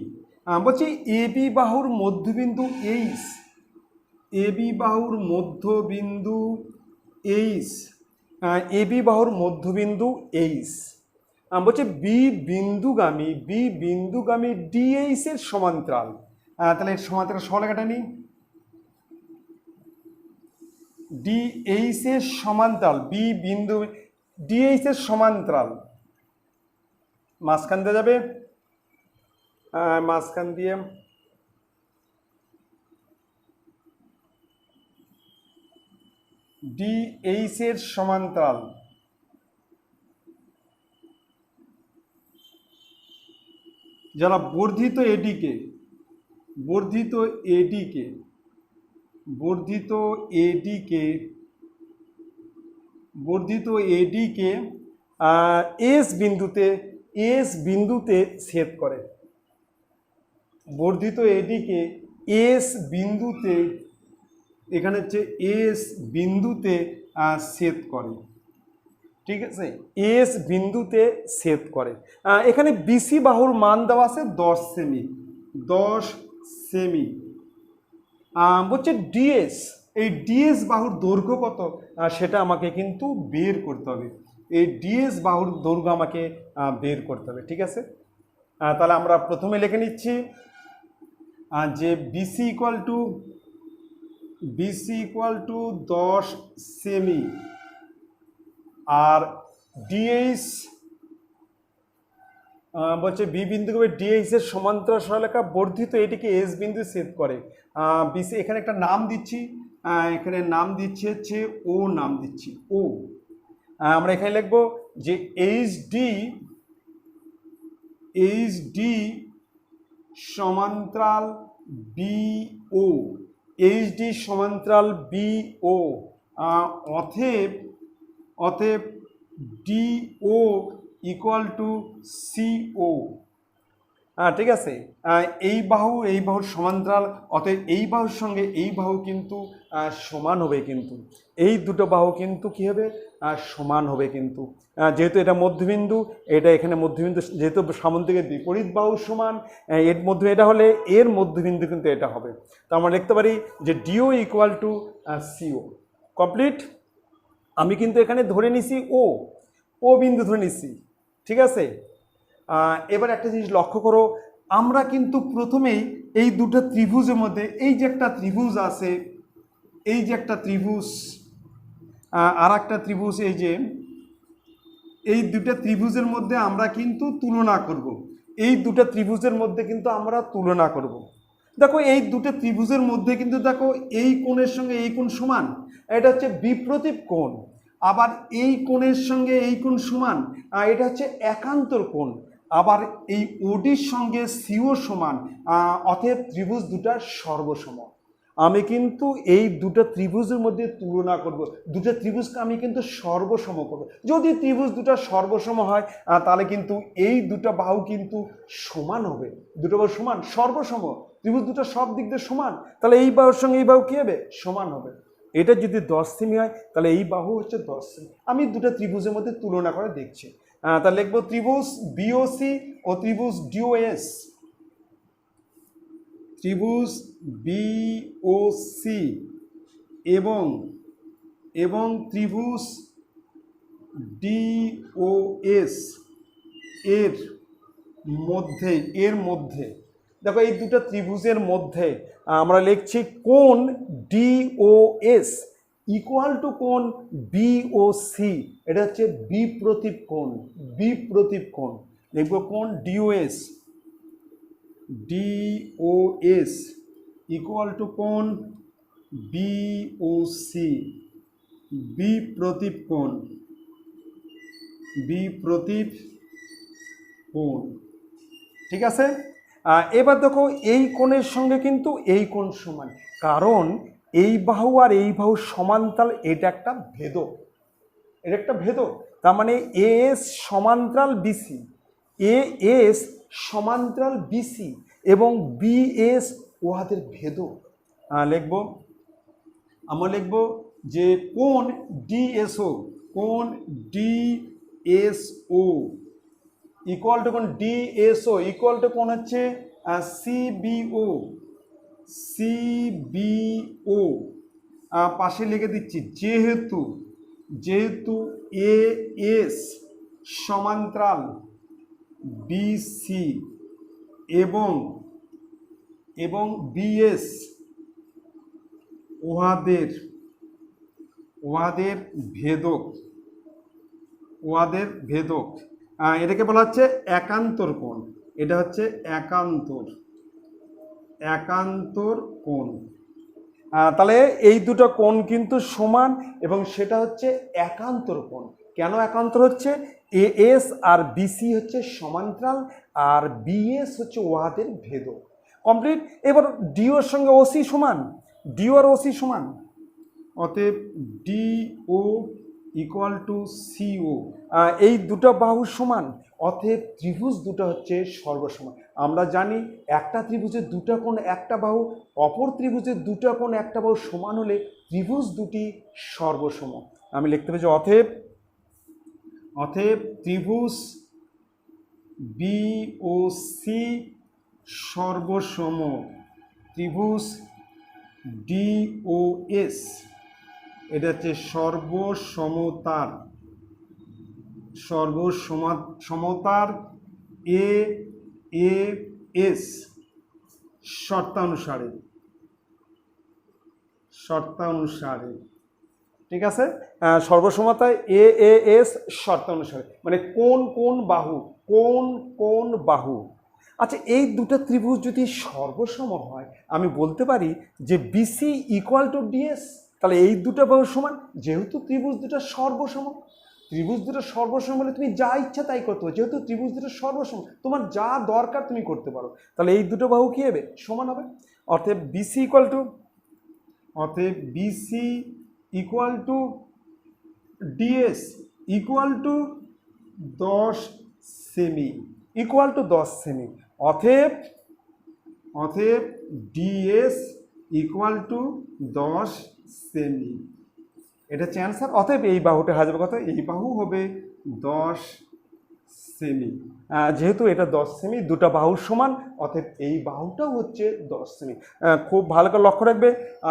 S1: বলছি এবি বাহুর মধ্যবিন্দু এইচ, বলছে বি বিন্দুগামী ডিএইচ এর সমান্তরাল। তাহলে এর সমান্তরাল সরলরেখাটা নিই। ডিএইচ এর সমান্তরাল, বি বিন্দু ডিএইচ এর সমান্তরাল, মাঝখান দিয়ে যাবে, মাঝখান দিয়ে ডিএইচ এর সমান্তরাল, যারা বর্ধিত এডিকে এস বিন্দুতে ছেদ করে। বর্ধিত এডিকে এস বিন্দুতে, এখানে হচ্ছে এস বিন্দুতে ছেদ করে। ঠিক আছে, এস বিন্দুতে ছেদ করে। এখানে বিসি বাহুর মান দেওয়া আছে 10 সেমি। বলছে ডিএস, এই ডিএস বাহুর দৈর্ঘ্য কত সেটা আমাকে কিন্তু বের করতে হবে। এই ডিএস বাহুর দৈর্ঘ্য আমাকে বের করতে হবে। ঠিক আছে, তাহলে আমরা প্রথমে লিখে নিচ্ছি যে বিসি ইকুয়াল টু 10 সেমি, আর ডিএইচ বলছে বি বিন্দুকে ডিএইচ এর সমান্তরাল সরলরেখা বর্ধিত এটিকে এস বিন্দু ছেদ করে। বিসি, এখানে একটা নাম দিচ্ছি, এখানে নাম দিচ্ছি হচ্ছে ও, আমরা এখানে লিখবো যে এইচডি সমান্তরাল বিও, অতএব ডিও ইকুয়াল টু সিও। ঠিক আছে, এই বাহুর সমান্তরাল, অতএব এই বাহুর সঙ্গে এই বাহু কিন্তু সমান হবে, কিন্তু এই দুটো বাহু কিন্তু কী হবে, সমান হবে কিন্তু। যেহেতু এটা মধ্যবিন্দু, এটা এখানে মধ্যবিন্দু, যেহেতু সামন্তিকের বিপরীত বাহু সমান, এর মধ্যে এটা হলে এর মধ্যবিন্দু কিন্তু এটা হবে। তো আমরা লিখতে পারি যে DO equal to CO. Complete. আমি কিন্তু এখানে ধরে নিছি ও বিন্দু ধরে নিছি, ঠিক আছে। এবার একটা জিনিস লক্ষ্য করো, আমরা কিন্তু প্রথমেই এই দুটো ত্রিভুজের মধ্যে এই যে একটা ত্রিভুজ আছে, এই যে একটা ত্রিভুজ, আর একটা ত্রিভুজ, এই যে এই দুটো ত্রিভুজের মধ্যে আমরা কিন্তু তুলনা করব। এই দুটো ত্রিভুজের মধ্যে কিন্তু আমরা তুলনা করব। দেখো এই দুটো ত্রিভুজের মধ্যে কিন্তু দেখো এই কোণের সঙ্গে এই কোণ সমান, এটা হচ্ছে বিপ্রতীপ কোণ। আবার এই কোণের সঙ্গে এই কোণ সমান, এটা হচ্ছে একান্তর কোণ। আবার এই ওডির সঙ্গে সিও সমান, অতএব ত্রিভুজ দুটার সর্বসম। আমি কিন্তু এই দুটো ত্রিভুজের মধ্যে তুলনা করব, দুটো ত্রিভুজকে আমি কিন্তু সর্বসম করব। যদি ত্রিভুজ দুটো সর্বসম হয়, তাহলে কিন্তু এই দুটো বাহু কিন্তু সমান হবে, দুটো বাহু সমান, সর্বসম। ত্রিভুজ দুটো সব দিক দিয়ে সমান, তাহলে এই বাহুর সঙ্গে এই বাহু কী হবে, সমান হবে। এটা যদি 10 সেমি হয়, তাহলে এই বাহু হচ্ছে 10 সেমি। আমি দুটো ত্রিভুজের মধ্যে তুলনা করে দেখছি। তাহলে লিখবো ত্রিভুজ বিওসি ও ত্রিভুজ ডিওএস। ত্রিভুজ বিওসি এবং ত্রিভুজ ডিওএস এর মধ্যে দেখো এই দুটো ত্রিভুজের মধ্যে আমরা লিখছি কোণ ডিওএস ইকুয়াল টু কোণ বিওসি। এটা হচ্ছে বিপ্রতীপ কোণ। লিখবো কোণ ডিওএস ইকুয়াল টু কোণ বিওসি, বিপ্রতীপ কোণ। ঠিক আছে। এবার দেখো এই কোণের সঙ্গে কিন্তু এই কোণ সমান, কারণ এই বাহু আর এই বাহু সমান্তরাল, এটা একটা ভেদক। তার মানে এএস সমান্তরাল বিসি এবং বিএস উহাদের ভেদক। আমরা লিখব যে কোণ ডিএসও ইকুয়াল টু কোণ ডিএসও ইকুয়াল টু কোণ হচ্ছে সিবিও। পাশে লিখে দিচ্ছি যেহেতু এএস সমান্তরাল বিসি এবং বিএস উহাদের ভেদক। এটাকে বলা হচ্ছে একান্তর কোণ। এটা হচ্ছে একান্তর কোণ। তাহলে এই দুটো কোণ কিন্তু সমান, এবং সেটা হচ্ছে একান্তর কোণ। কেন একান্তর হচ্ছে? এএস আর বিসি হচ্ছে সমান্তরাল, আর বিএস হচ্ছে উহাদের ভেদক। কমপ্লিট। এবার ডিওর সঙ্গে ওসি সমান, ডিও আর ওসি সমান, অতএব ডিও ইকুয়াল টু সিও। এই দুটো বাহু সমান, অতএব ত্রিভুজ দুটো হচ্ছে সর্বসম। আমরা জানি একটা ত্রিভুজের দুটো কোণ একটা বাহু, অপর ত্রিভুজের দুটো কোণ একটা বাহু সমান হলে ত্রিভুজ দুটি সর্বসম। আমি লিখতে পারি অতএব ত্রিভুজ বিওসি সর্বসম, ত্রিভুজ ডিওএস এটা হচ্ছে সর্বসমতার এএস শর্তানুসারে। ঠিক আছে, সর্বসমতায় এএস শর্তানুসারে, মানে কোন বাহু। আচ্ছা, এই দুটো ত্রিভুজ যদি সর্বসম হয়, আমি বলতে পারি যে বিসি ইকুয়াল টু ডিএস। তাহলে এই দুটো বাহু সমান, যেহেতু ত্রিভুজ দুটো সর্বসম হলে তুমি যা ইচ্ছা তাই করতে পারো। যেহেতু ত্রিভুজ দুটো সর্বসম, তোমার যা দরকার তুমি করতে পারো। তাহলে এই দুটো বাহু কি হবে? সমান হবে। অতএব BC equal to DS equal to 10 সেমি ইকুয়াল টু 10 সেমি। অতএব ডিএস ইকুয়াল টু 10 সেমি। এটা হচ্ছে অ্যান্সার। অতএব এই বাহুটা হাজবে কত? এই বাহু হবে 10 সেমি। যেহেতু এটা 10 সেমি, দুটো বাহুর সমান, অতএব এই বাহুটাও হচ্ছে 10 সেমি। খুব ভালো করে লক্ষ্য রাখবে।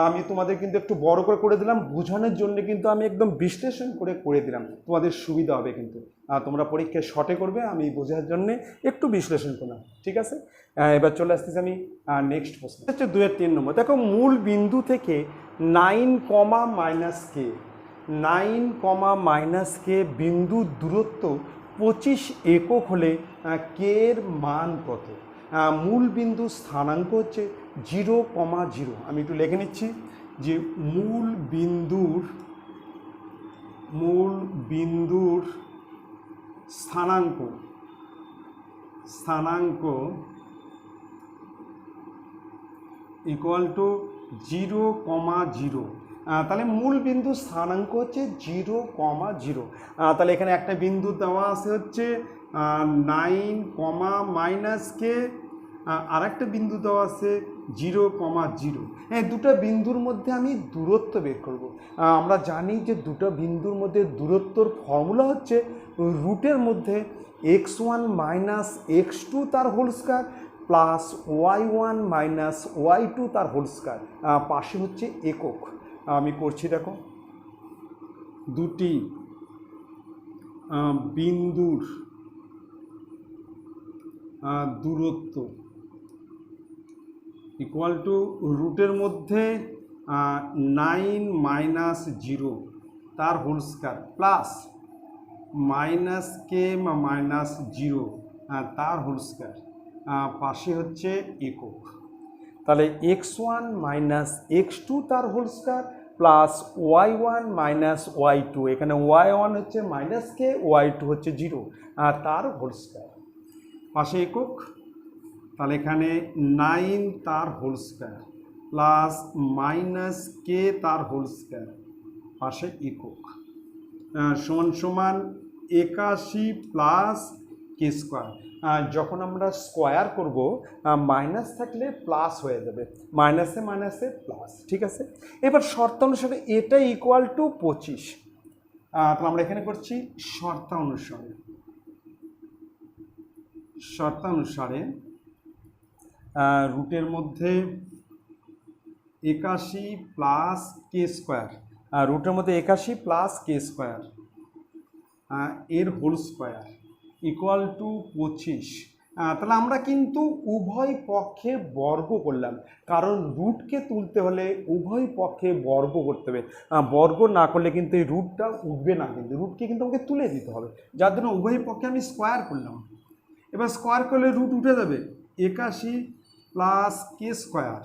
S1: আমি তোমাদের কিন্তু একটু বড় করে দিলাম বোঝানোর জন্য, কিন্তু আমি একদম বিশ্লেষণ করে দিলাম, তোমাদের সুবিধা হবে। কিন্তু তোমরা পরীক্ষায় শর্টে করবে, আমি বোঝার জন্য একটু বিশ্লেষণ করলাম, ঠিক আছে? এবার চলে আসতেছি আমি নেক্সট প্রশ্ন, হচ্ছে 2-3 নম্বর। দেখো, মূল বিন্দু থেকে 9, বিন্দুর দূরত্ব 25 একক হলে কে এর মান কত? মূল বিন্দু স্থানাঙ্ক হচ্ছে 0,0। আমি একটু লিখে নিচ্ছি যে মূল বিন্দুর স্থানাঙ্ক ইকুয়াল টু 0,0। তাহলে মূল বিন্দু স্থানাঙ্ক হচ্ছে 0,0। তাহলে এখানে একটা বিন্দু দেওয়া আছে হচ্ছে 9, আর একটা বিন্দু দেওয়া আছে 0,0। হ্যাঁ, দুটো বিন্দুর মধ্যে আমি দূরত্ব বের করব। আমরা জানি যে দুটো বিন্দুর মধ্যে দূরত্বর ফর্মুলা হচ্ছে রুটের মধ্যে x1 মাইনাস x2 তার whole square plus y1 minus y2 তার হোল স্কয়ার। পাশে হচ্ছে একক। আমি করছি, দেখো, দুটি বিন্দুর দূরত্ব ইকুয়াল টু রুটের মধ্যে 9 মাইনাস 0 তার হোল স্কয়ার প্লাস মাইনাস কে মাইনাস 0 তার হোল স্কয়ার। পাশে হচ্ছে একক। তাহলে x1 মাইনাস x2 তার whole square plus y1 minus y2, এখানে y1 হচ্ছে মাইনাস কে, y2 হচ্ছে 0 তার হোল স্কয়ার। পাশে একক, তাহলে এখানে 9 তার হোল স্কয়ার প্লাস মাইনাস কে তার হোল স্কয়ার, পাশে একক, সমান সমান 81 প্লাস কে স্কোয়ার। যখন আমরা স্কোয়ার করব, মাইনাস থাকলে প্লাস হয়ে যাবে, মাইনাসে মাইনাসে প্লাস, ঠিক আছে? এবার শর্ত অনুসারে এটা ইকুয়াল টু 25। তাহলে আমরা এখানে করছি শর্তানুসারে রুটের মধ্যে 81 প্লাস কে স্কোয়ার, রুটের মধ্যে 81 প্লাস কে স্কোয়ার এর হোল স্কোয়ার ইকুয়াল টু 25। তাহলে আমরা কিন্তু উভয় পক্ষে বর্গ করলাম, কারণ রুটকে তুলতে হলে উভয় পক্ষে বর্গ করতে হবে। বর্গ না করলে কিন্তু এই রুটটা উঠবে না, কিন্তু রুটকে কিন্তু আমাকে তুলে দিতে হবে, যার জন্য উভয় পক্ষে আমি স্কোয়ার করলাম। এবার স্কোয়ার করলে রুট উঠে যাবে, 81 প্লাস কে স্কোয়ার,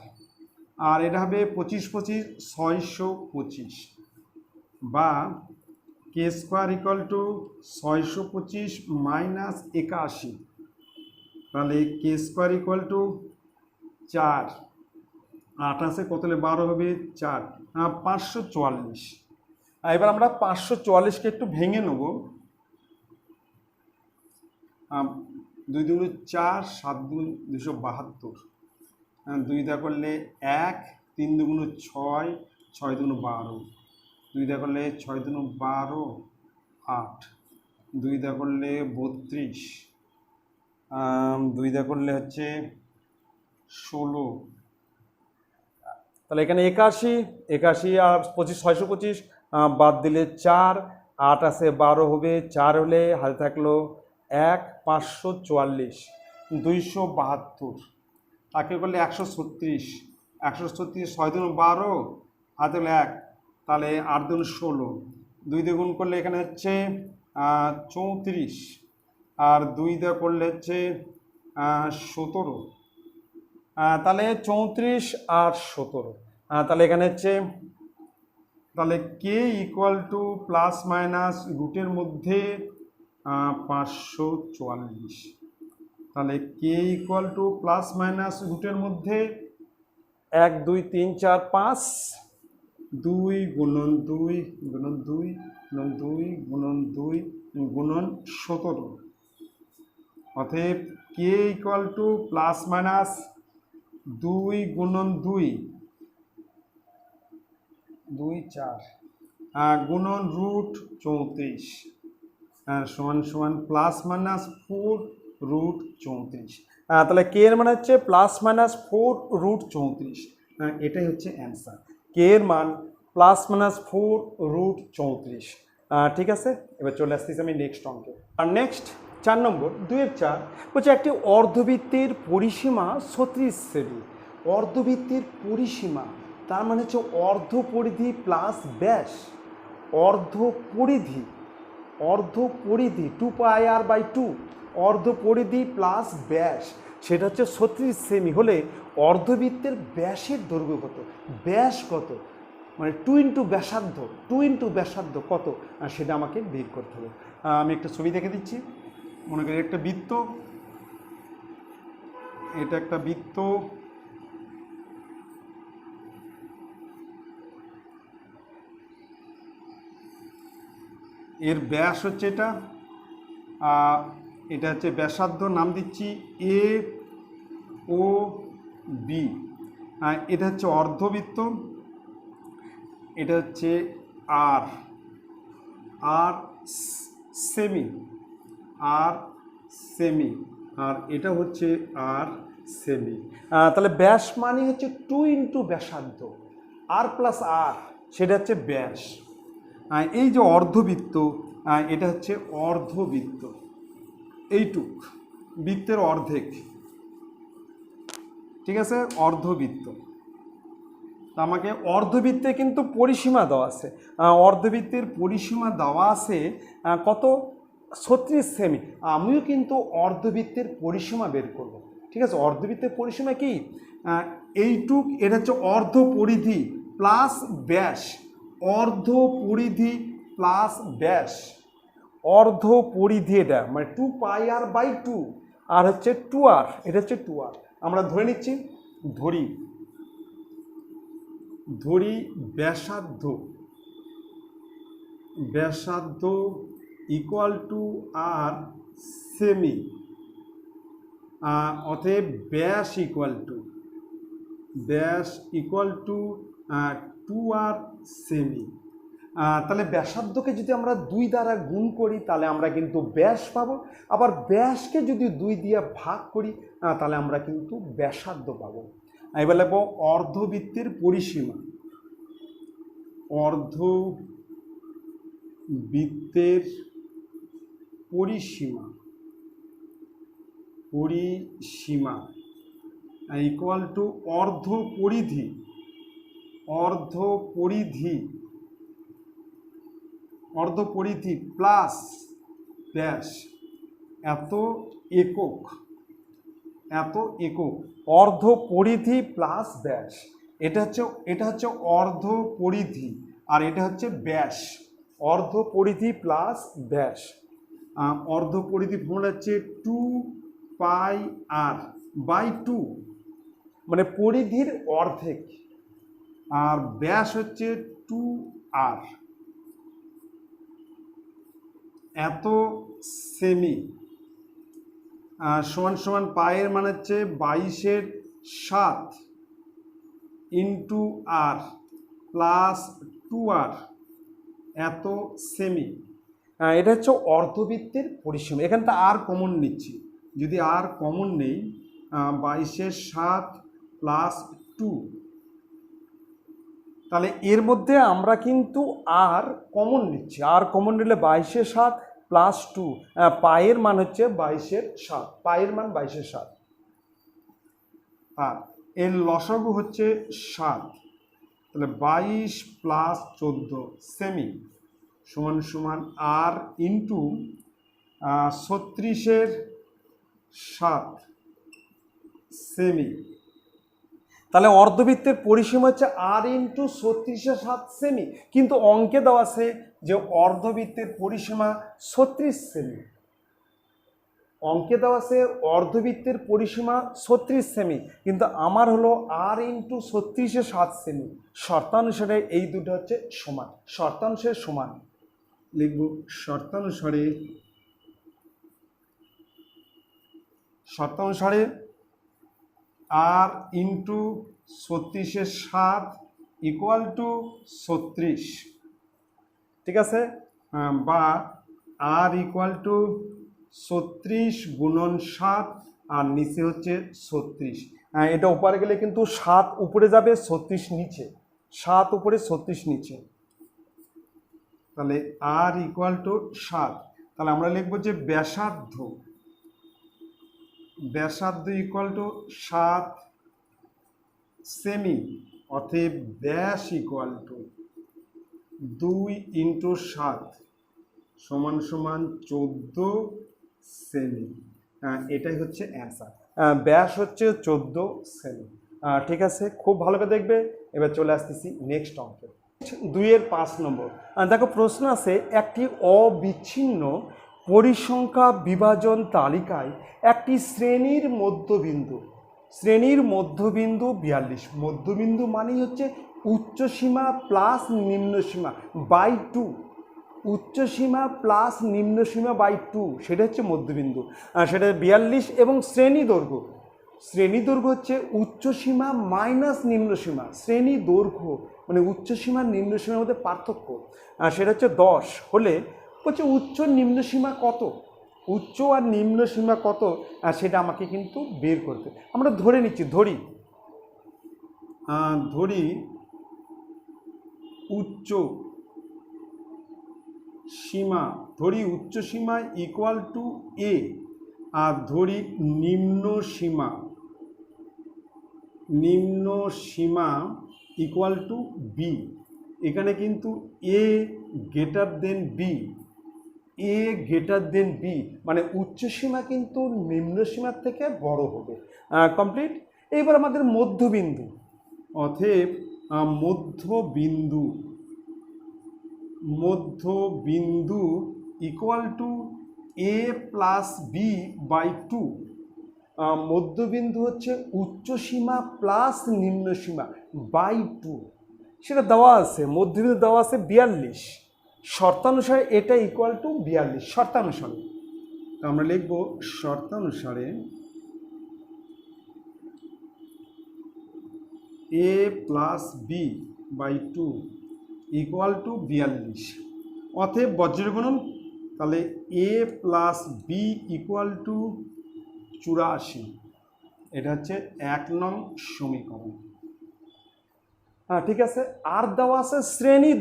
S1: আর এটা হবে 25 25 625, বা কে স্কোয়ার ইকুয়াল টু 625 মাইনাস 81। তাহলে কে স্কোয়ার ইকুয়াল টু 4, 88 কত হলে 12 হবে 4, 544। এবার আমরা 544কে একটু ভেঙে নেব। 2 দুগুণ 4, 7 দুগুণ 272, 2 দা করলে 1, 3 দুগুণ 6, 6 দুগুণ 12, 2 দা করলে 6 দুগুণ 12, 8, 2 দা করলে 32, 2 দা করলে হচ্ছে 16। তাহলে এখানে 81 আর 25 625, বাদ দিলে 4, 8 আছে 12 হবে, 4 হলে হাতে থাকলো 1, 544, 272, তাকে করলে 136, 136 6 দুগুণ 12, হাতে হলো 1, তাহলে 8 দুগুণ 16, 2 দিয়ে গুণ করলে এখানে হচ্ছে 34, আর 2 দিয়ে করলে হচ্ছে 17। তাহলে 34 আর 17, তাহলে এখানে হচ্ছে, তাহলে K equal to plus minus রুটের মধ্যে 544। তাহলে K equal to plus minus রুটের মধ্যে 1 2 3 4 5, 2 গুণন 2 গুণন 2 গুণন 2 গুণন 2 গুণন 17। অতএব K equal to plus minus 2 গুণন 2 2 4 গুণন রুট 34 সমান সমান প্লাস মাইনাস 4 রুট 34। তাহলে কে এর মান হচ্ছে প্লাস মাইনাস 4 রুট 34। এটাই হচ্ছে অ্যান্সার। কে এর মান প্লাস মাইনাস 4 রুট 34। ঠিক আছে, এবার চলে আসতেছি আমি নেক্সট অঙ্কে। আর নেক্সট 4 নম্বর 2-4 বলছে একটি অর্ধবৃত্তের পরিসীমা 36 সেমি। অর্ধবৃত্তের পরিসীমা তার মানে হচ্ছে অর্ধ পরিধি প্লাস ব্যাস। অর্ধ পরিধি 2πr/2 অর্ধ পরিধি প্লাস ব্যাস, সেটা হচ্ছে 36 সেমি হলে অর্ধবৃত্তের ব্যাসের দৈর্ঘ্য কত, ব্যাস কত, মানে 2 ইন্টু ব্যাসার্ধ কত, সেটা আমাকে বের করতে হবে। আমি একটা ছবি দেখে দিচ্ছি। মনে করি একটা বৃত্ত, এটা একটা বৃত্ত, এর ব্যাস হচ্ছে এটা, এটা হচ্ছে ব্যাসার্ধ, নাম দিচ্ছি এ ও বি। এটা হচ্ছে অর্ধবৃত্ত, এটা হচ্ছে আর সেমি, আর এটা হচ্ছে আর সেমি। তাহলে ব্যাস মানে হচ্ছে 2 ইন্টু ব্যাসার্ধ, আর প্লাস আর, সেটা হচ্ছে ব্যাস। এই যে অর্ধবৃত্ত, এটা হচ্ছে অর্ধবৃত্ত, এইটুক বৃত্তের অর্ধেক, ঠিক আছে, অর্ধবৃত্ত। আমাকে অর্ধবৃত্তে কিন্তু পরিসীমা দেওয়া আছে, অর্ধবৃত্তের পরিসীমা দেওয়া আছে কত, 36 সেমি। আমিও কিন্তু অর্ধবৃত্তের পরিসীমা বের করব, ঠিক আছে। অর্ধবৃত্তের পরিসীমা কি, এইটুক, এটা হচ্ছে অর্ধ পরিধি প্লাস ব্যাস, অর্ধ পরিধি প্লাস ব্যাস, অর্ধ পরিধি এটা মানে 2πr/2 আর হচ্ছে 2r, এটা হচ্ছে 2r। আমরা ধরে নিচ্ছি, ধরি ব্যাসার্ধ ইকুয়াল টু আর সেমি, অতএব ব্যাস ইকুয়াল টু 2r সেমি। তাহলে ব্যাসার্ধকে যদি আমরা 2 দ্বারা গুণ করি তাহলে আমরা কিন্তু ব্যাস পাবো, আবার ব্যাসকে যদি 2 দিয়ে ভাগ করি তাহলে আমরা কিন্তু ব্যাসার্ধ পাবো। এবার লিখবো অর্ধবৃত্তের পরিসীমা, অর্ধবৃত্তের পরিসীমা ইকুয়াল টু অর্ধ পরিধি প্লাস ব্যাস, এত একক, অর্ধ পরিধি প্লাস ব্যাস। এটা হচ্ছে অর্ধ পরিধি আর এটা হচ্ছে ব্যাস, অর্ধ পরিধি প্লাস ব্যাস। অর্ধ পরিধি ফর্মুলা হচ্ছে 2πr/2, মানে পরিধির অর্ধেক, আর ব্যাস হচ্ছে 2r, এত সেমি, সমান সমান পায়ের মান হচ্ছে 22/7 ইন্টু আর প্লাস 2r, এত সেমি। এটা হচ্ছে অর্ধবৃত্তের পরিসীমা। এখানটা আর কমন নিচ্ছি, যদি আর কমন নেই 22/7 প্লাস 2, তাহলে এর মধ্যে আমরা কিন্তু আর কমন নিচ্ছি, আর কমন নিলে 22/7 প্লাস 2, পায়ের মান হচ্ছে 22/7, পায়ের মান 22/7, আর এর লসাগু হচ্ছে 7, তাহলে 22 প্লাস 14 সেমি সমান সমান আর ইন্টু 36/7 সেমি। তাহলে অর্ধবৃত্তের পরিসীমা হচ্ছে আর ইন্টু 36/7 সেমি, কিন্তু অঙ্কে দেওয়া আছে যে অর্ধবৃত্তের পরিসীমা 36 সেমি। অঙ্কে দেওয়া আছে অর্ধবৃত্তের পরিসীমা 36 সেমি, কিন্তু আমার হলো আর ইন্টু 36-এ 7 সেমি। শর্তানুসারে এই দুটো হচ্ছে সমান, শর্তানুসারে সমান। লিখব শর্তানুসারে আর ইন্টু 36-এ 7 ইকুয়াল টু 36, ঠিক আছে, বা আর ইকুয়াল টু 36 গুণন 7 আর নিচে হচ্ছে 36। এটা উপরে গেলে কিন্তু 7 উপরে যাবে, 36 নিচে, 7 উপরে 36 নিচে, তাহলে আর ইকুয়াল টু 7। তাহলে আমরা লিখবো যে ব্যাসার্ধ ইকুয়াল টু 7 সেমি, অতএব ব্যাস ইকুয়াল টু 2 ইন্টু 7 সমান সমান 14 সেমি। এটাই হচ্ছে অ্যান্সার, ব্যাস হচ্ছে 14 সেমি। ঠিক আছে, খুব ভালো করে দেখবে। এবার চলে আসতেছি নেক্সট অঙ্কে, 2-এর 5 নম্বর। দেখো প্রশ্ন আছে, একটি অবিচ্ছিন্ন পরিসংখ্যা বিভাজন তালিকায় একটি শ্রেণীর মধ্যবিন্দু 42। মধ্যবিন্দু মানেই হচ্ছে উচ্চসীমা প্লাস নিম্নসীমা বাই 2, উচ্চসীমা প্লাস নিম্নসীমা বাই 2, সেটা হচ্ছে মধ্যবিন্দু। সেটা 42 এবং শ্রেণী দৈর্ঘ্য হচ্ছে উচ্চসীমা মাইনাস নিম্নসীমা। শ্রেণী দৈর্ঘ্য মানে উচ্চসীমা নিম্নসীমার মধ্যে পার্থক্য, সেটা হচ্ছে 10 হলে হচ্ছে উচ্চ নিম্নসীমা কত, উচ্চ আর নিম্নসীমা কত, সেটা আমাকে কিন্তু বের করতে। আমরা ধরে নিচ্ছি, ধরি উচ্চ সীমা ইকুয়াল টু এ, আর ধরি নিম্ন সীমা ইকুয়াল টু বি। এখানে কিন্তু এ গ্রেটার দেন বি, মানে উচ্চ সীমা কিন্তু নিম্ন সীমার থেকে বড় হবে। কমপ্লিট। এবার আমাদের মধ্যবিন্দু, অতএব মধ্যবিন্দু equal to A plus B by 2। মধ্যবিন্দু হচ্ছে উচ্চসীমা প্লাস নিম্নসীমা বাই 2, সেটা দেওয়া আছে, মধ্যবিন্দু দেওয়া আছে 42। শর্তানুসারে এটা ইকুয়াল টু 42, শর্তানুসারে। তো আমরা লিখব শর্তানুসারে A plus B by 2 equal to 42। অতএব বজ্রের গুণন, তাহলে A plus B equal to 84। এটা হচ্ছে 1 নং সমীকরণ। ঠিক আছে। আর দেওয়া আছে শ্রেণী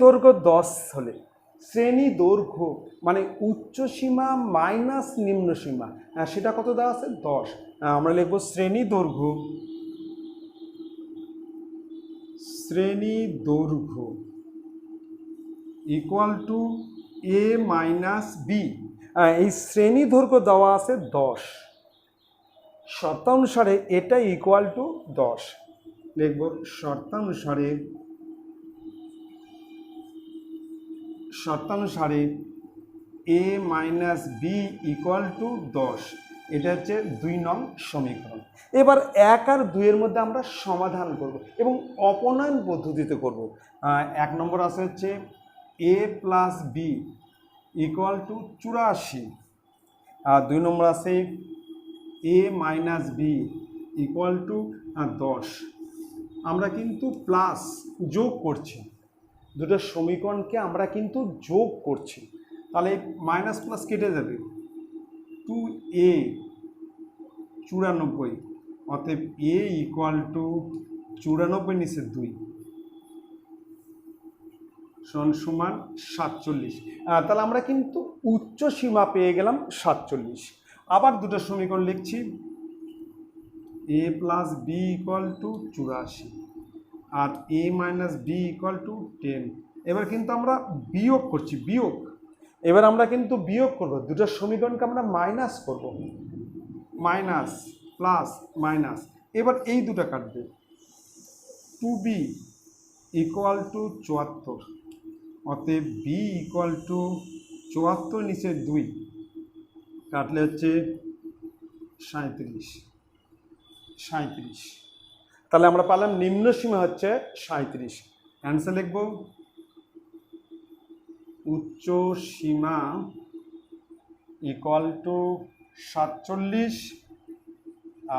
S1: দৈর্ঘ্য 10 হলে, শ্রেণী দৈর্ঘ্য মানে উচ্চসীমা মাইনাস নিম্নসীমা, সেটা কত দেওয়া আছে 10। আমরা লিখব শ্রেণী দৈর্ঘ্য equal to A minus B. এই শ্রেণী দৈর্ঘ্য দেওয়া আছে 10, শর্তানুসারে এটা ইকুয়াল টু 10। লিখব শর্তানুসারে এ মাইনাস বি ইকুয়াল টু 10। এটা হচ্ছে 2 নং সমীকরণ। এবার 1 আর 2 এর মধ্যে আমরা সমাধান করব এবং অপনয়ন পদ্ধতিতে করব। 1 নম্বর আছে হচ্ছে এ প্লাস বি ইকুয়াল টু 84, আর 2 নম্বর আছে এ মাইনাস বি ইকুয়াল টু 10। আমরা কিন্তু প্লাস যোগ করছি, দুটো সমীকরণকে আমরা কিন্তু যোগ করছি, তাহলে মাইনাস প্লাস কেটে যাবে, 2a 94, অতএব এ ইকুয়াল টু 94 নিচে 2 সমান 47। তাহলে আমরা কিন্তু উচ্চ সীমা পেয়ে গেলাম 47। আবার দুটো সমীকরণ লিখছি, A plus B equal to 84 আর A minus B equal to 10। এবার কিন্তু আমরা বিয়োগ করছি, এবার আমরা কিন্তু বিয়োগ করব, দুটো সমীকরণকে আমরা মাইনাস করব, মাইনাস প্লাস মাইনাস। এবার এই দুটো কাটবে, 2b ইকুয়াল টু 74, অতএব বি ইকুয়াল টু 74 নিচে 2 কাটলে হচ্ছে 37, তাহলে আমরা পারলাম নিম্ন সীমা হচ্ছে 37। অ্যান্সার লিখব উচ্চ সীমা ইকুয়াল টু 47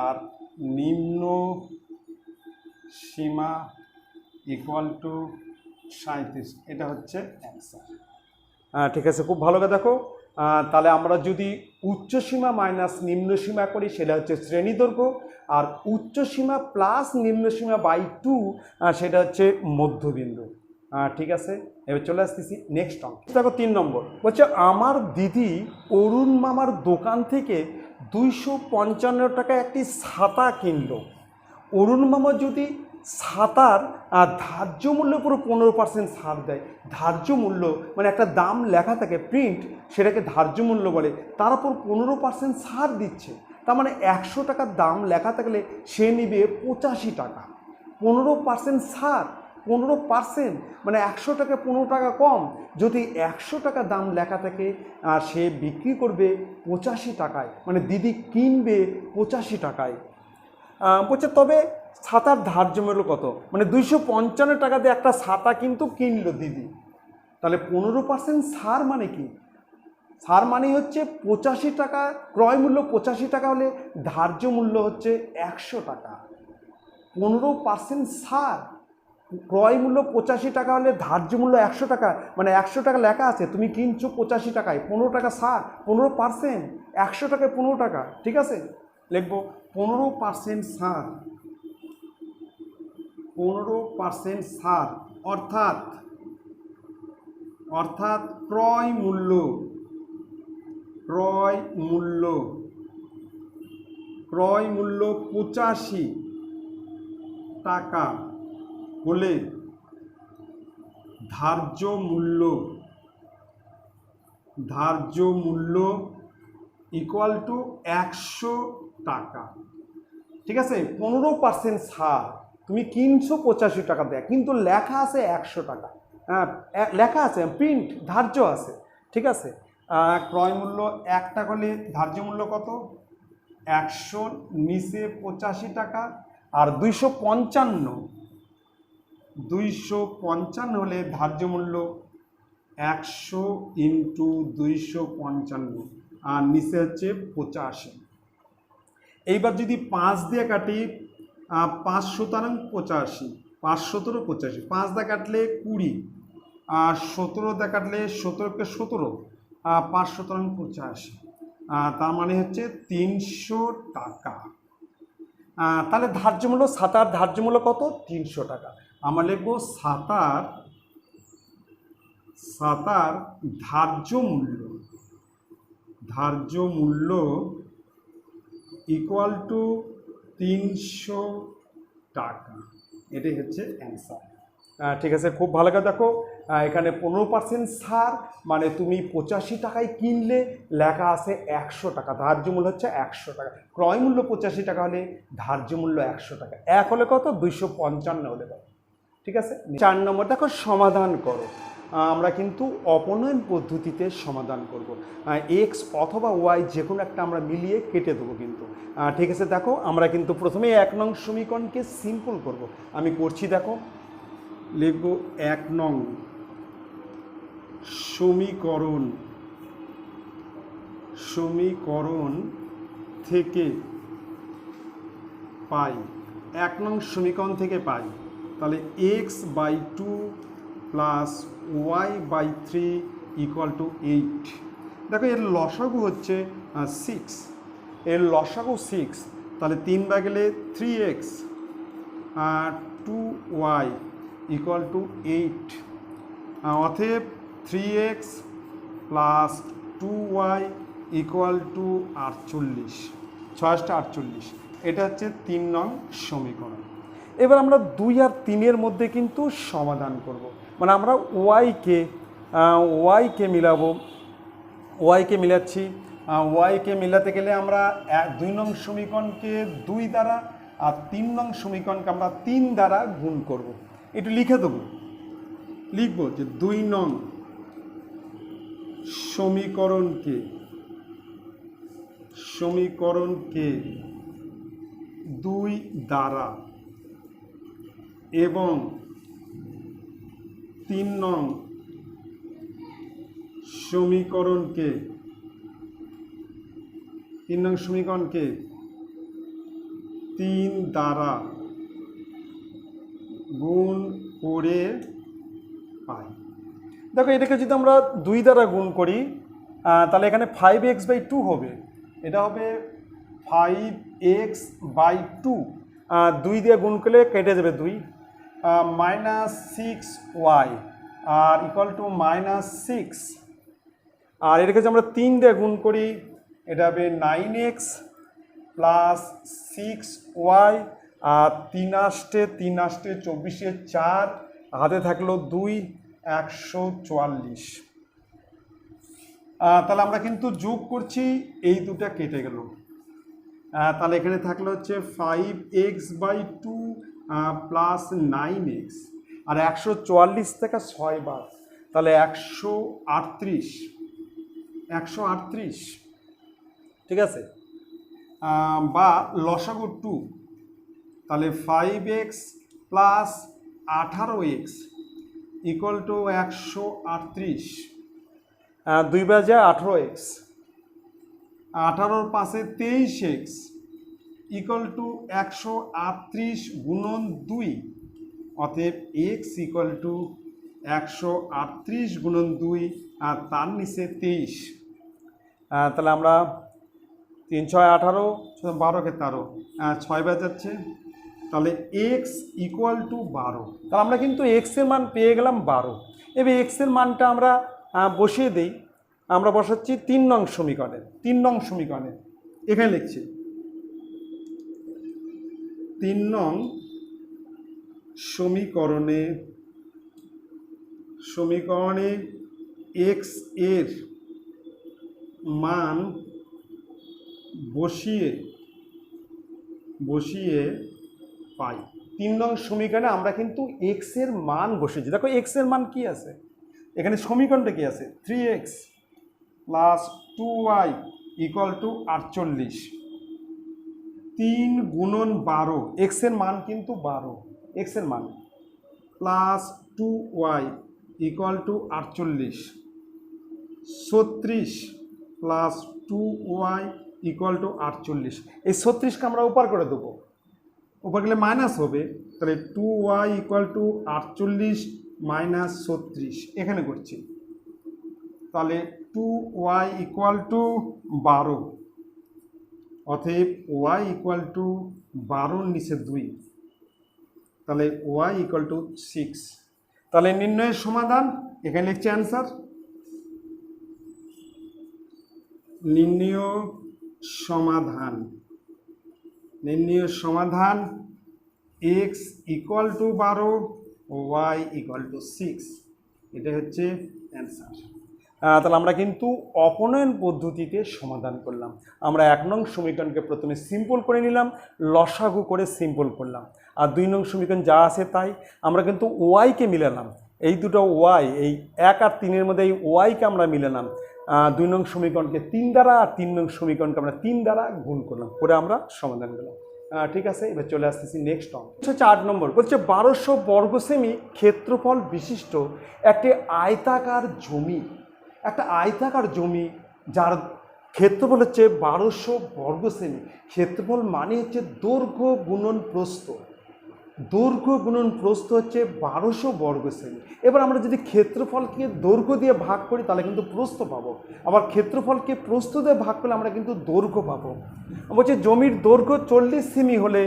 S1: আর নিম্ন সীমা ইকুয়াল টু 37, এটা হচ্ছে অ্যান্সার। ঠিক আছে, খুব ভালো করে দেখো। তাহলে আমরা যদি উচ্চ সীমা মাইনাস নিম্ন সীমা করি সেটা হচ্ছে শ্রেণী দৈর্ঘ্য, আর উচ্চ সীমা প্লাস নিম্ন সীমা বাই 2 সেটা হচ্ছে মধ্যবিন্দু। ঠিক আছে, এবার চলে আসতেছি নেক্সট অঙ্ক। দেখো 3 নম্বর বলছে আমার দিদি অরুণ মামার দোকান থেকে 255 টাকায় একটি ছাতা কিনলো। অরুণ মামা যদি ছাতার ধার্য মূল্যের উপর 15% ছাড় দেয়, ধার্য মূল্য মানে একটা দাম লেখা থাকে প্রিন্ট, সেটাকে ধার্য মূল্য বলে, তার উপর 15% ছাড় দিচ্ছে, তার মানে 100 টাকার দাম লেখা থাকলে সে নেবে 85 টাকা। 15% ছাড়, 15% মানে 100 টাকা 15 টাকা কম। যদি 100 টাকা দাম লেখা থাকে সে বিক্রি করবে 85 টাকায়, মানে দিদি কিনবে 85 টাকায়। বলছে তবে ছাতার ধার্য মূল্য কত, মানে 255 টাকা দিয়ে একটা ছাতা কিন্তু কিনলো দিদি। তাহলে 15% ছাড় মানে কি? ছাড় মানে হচ্ছে 85 টাকা, ক্রয় মূল্য 85 টাকা হলে ধার্য মূল্য হচ্ছে 100 টাকা। 15% ছাড়, ক্রয় মূল্য 85 টাকা হলে ধার্য মূল্য 100 টাকা, মানে 100 টাকা লেখা আছে, তুমি কিনছো 85 টাকায়, 15 টাকা ছাড়, 15%, 100 টাকায় 15 টাকা। ঠিক আছে, লিখবো 15% ছাড়, 15% ছাড় অর্থাৎ ক্রয় মূল্য 85 টাকা হলে ধার্য মূল্য ইকুয়াল টু 100 টাকা। ঠিক আছে, 15% ছাড়, তুমি কিনছো 85 টাকা দেয়, কিন্তু লেখা আছে 100 টাকা, লেখা আছে প্রিন্ট, ধার্য আছে। ঠিক আছে, ক্রয় মূল্য 1 টাকা হলে ধার্য মূল্য কত? 100 নিচে 85 টাকা, আর 255 হলে ধার্য মূল্য 100 ইন্টু 255, আর নিচে হচ্ছে 85। এইবার যদি 5 দিয়ে কাটি, 5 সুতরাং 85, 5 17 85, 5 দিয়ে কাটলে 20, আর 17 দিয়ে কাটলে 17কে 17, 5 সুতরাং 85, তার মানে হচ্ছে 300 টাকা। তাহলে ধার্য মূল্য, ছাতার ধার্য মূল্য কত? 300 টাকা। আমরা লিখবো ছাতার ধার্য মূল্য ইকুয়াল টু 300 টাকা, এটাই হচ্ছে অ্যান্সার। ঠিক আছে, খুব ভালো করে দেখো, এখানে 15% ছাড় মানে তুমি 85 টাকায় কিনলে, লেখা আছে 100 টাকা, ধার্য মূল্য হচ্ছে 100 টাকা। ক্রয় মূল্য 85 টাকা হলে ধার্য মূল্য 100 টাকা। 1 হলে কত? 255 হলে কত? ঠিক আছে, 4 নম্বর দেখো, সমাধান করো। আমরা কিন্তু অপনয়ন পদ্ধতিতে সমাধান করব, এক্স অথবা ওয়াই যে কোনো একটা আমরা মিলিয়ে কেটে দেবো কিন্তু। ঠিক আছে, দেখো আমরা কিন্তু প্রথমে 1 নং সমীকরণকে সিম্পল করব। আমি করছি, দেখো লিখব 1 নং সমীকরণ থেকে পাই, 1 নং সমীকরণ থেকে পাই, তাহলে x/2 plus y/3 equal to 8। দেখো এর লসাগু হচ্ছে 6, এর লসাগু 6, তাহলে 3 বাই গেলে 3x R 2y equal to 8, অতএব 3x plus 2y equal to 48, 6 এটা হচ্ছে 3 নং সমীকরণ। এবার আমরা 2 আর 3-এর মধ্যে কিন্তু সমাধান করব, মানে আমরা ওয়াইকে মিলাবো, ওয়াইকে মিলাচ্ছি। ওয়াইকে মিলাতে গেলে আমরা 2 নং সমীকরণকে 2 দ্বারা আর 3 নং সমীকরণকে আমরা 3 দ্বারা গুণ করব। একটু লিখে দেবো, লিখব যে 2 নং সমীকরণকে সমীকরণকে 2 দ্বারা এবং 3 নং সমীকরণকে 3 দ্বারা গুণ করে পাই। দেখো এটাকে যদি আমরা 2 দ্বারা গুণ করি তাহলে এখানে 5x/2 হবে, এটা হবে 5x/2, 2 দিয়ে গুণ করলে কেটে যাবে 2, -6y আর ইকুয়াল টু -6, আর এটাকে যদি আমরা 3 দিয়ে গুণ করি এটা হবে 9x প্লাস 6y, আর 3 আসতে 24, 4 হাতে থাকলো 2, 144। তাহলে আমরা কিন্তু যোগ করছি, এই দুটা কেটে গেল, তাহলে এখানে থাকলো হচ্ছে 5x/2 প্লাস 9x, আর 144 থেকে 6 বার, তাহলে 138, ঠিক আছে, বা লসাগু 2, তাহলে 5x plus 18x equal to 138, 2 বাজে 18x, 18 পাশে 23x ইকুয়াল টু 138 গুণন 2, অতএব x ইকুয়াল টু 138 গুণন 2 আর তার নিচে 23, তাহলে আমরা 3 6 18, 12 কে 13, 6 বাজাচ্ছে, তাহলে x ইকুয়াল টু 12। তাহলে আমরা কিন্তু x এর মান পেয়ে গেলাম 12। এবার x এর মানটা আমরা বসিয়ে দেই, আমরা বসাচ্ছি 3 নং সমীকরণে, এখানে লিখছি 3 নং সমীকরণে x এর মান বসিয়ে পাই। 3 নং সমীকরণে আমরা কিন্তু x এর মান বসিয়েছি। দেখো x এর মান কি আছে, এখানে সমীকরণটা কি আছে, 3x plus 2y equal to 48, 3 গুণন 12, x এর মান কিন্তু 12, x এর মান plus 2y equal to 48, 36 plus 2y equal to 48। এই 36কে আমরা উপর করে দেবো, উপর গেলে মাইনাস হবে, তাহলে 2y ইকুয়াল টু 48 মাইনাস 36 এখানে করছি, তাহলে 2y ইকুয়াল টু 12, অতএব y ইকুয়াল টু 12 নিচে 2, তাহলে y ইকুয়াল টু 6। তাহলে নির্ণয়ের সমাধান এখানে লিখছি অ্যান্সার, নির্ণয় সমাধান x equal to 12, y equal to 6, এটা হচ্ছে অ্যান্সার। তাহলে আমরা কিন্তু অপনয়ন পদ্ধতিতে সমাধান করলাম। আমরা 1 নং সমীকরণকে প্রথমে সিম্পল করে নিলাম, লসাগু করে সিম্পল করলাম, আর 2 নং সমীকরণ যা আছে তাই। আমরা কিন্তু ওয়াইকে মিলালাম, এই দুটো ওয়াই, এই 1 আর 3 এর মধ্যে এই ওয়াইকে আমরা মিলালাম, 2 নং সমীকরণকে 3 দ্বারা, আর 3 নং সমীকরণকে আমরা 3 দ্বারা গুণ করলাম, করে আমরা সমাধান করলাম। ঠিক আছে, এবার চলে আসতেছি নেক্সট অঙ্ক। হচ্ছে 8 নম্বর, বলছে 1200 বর্গ সেমি ক্ষেত্রফল বিশিষ্ট একটি আয়তাকার জমি, যার ক্ষেত্রফল হচ্ছে 1200 বর্গ সেমি। ক্ষেত্রফল মানে হচ্ছে দৈর্ঘ্য গুণন প্রস্থ, হচ্ছে 1200 বর্গ সেমি। এবার আমরা যদি ক্ষেত্রফলকে দৈর্ঘ্য দিয়ে ভাগ করি তাহলে কিন্তু প্রস্থ পাবো, আবার ক্ষেত্রফলকে প্রস্থ দিয়ে ভাগ করলে আমরা কিন্তু দৈর্ঘ্য পাবো। বলছে জমির দৈর্ঘ্য 40 সেমি হলে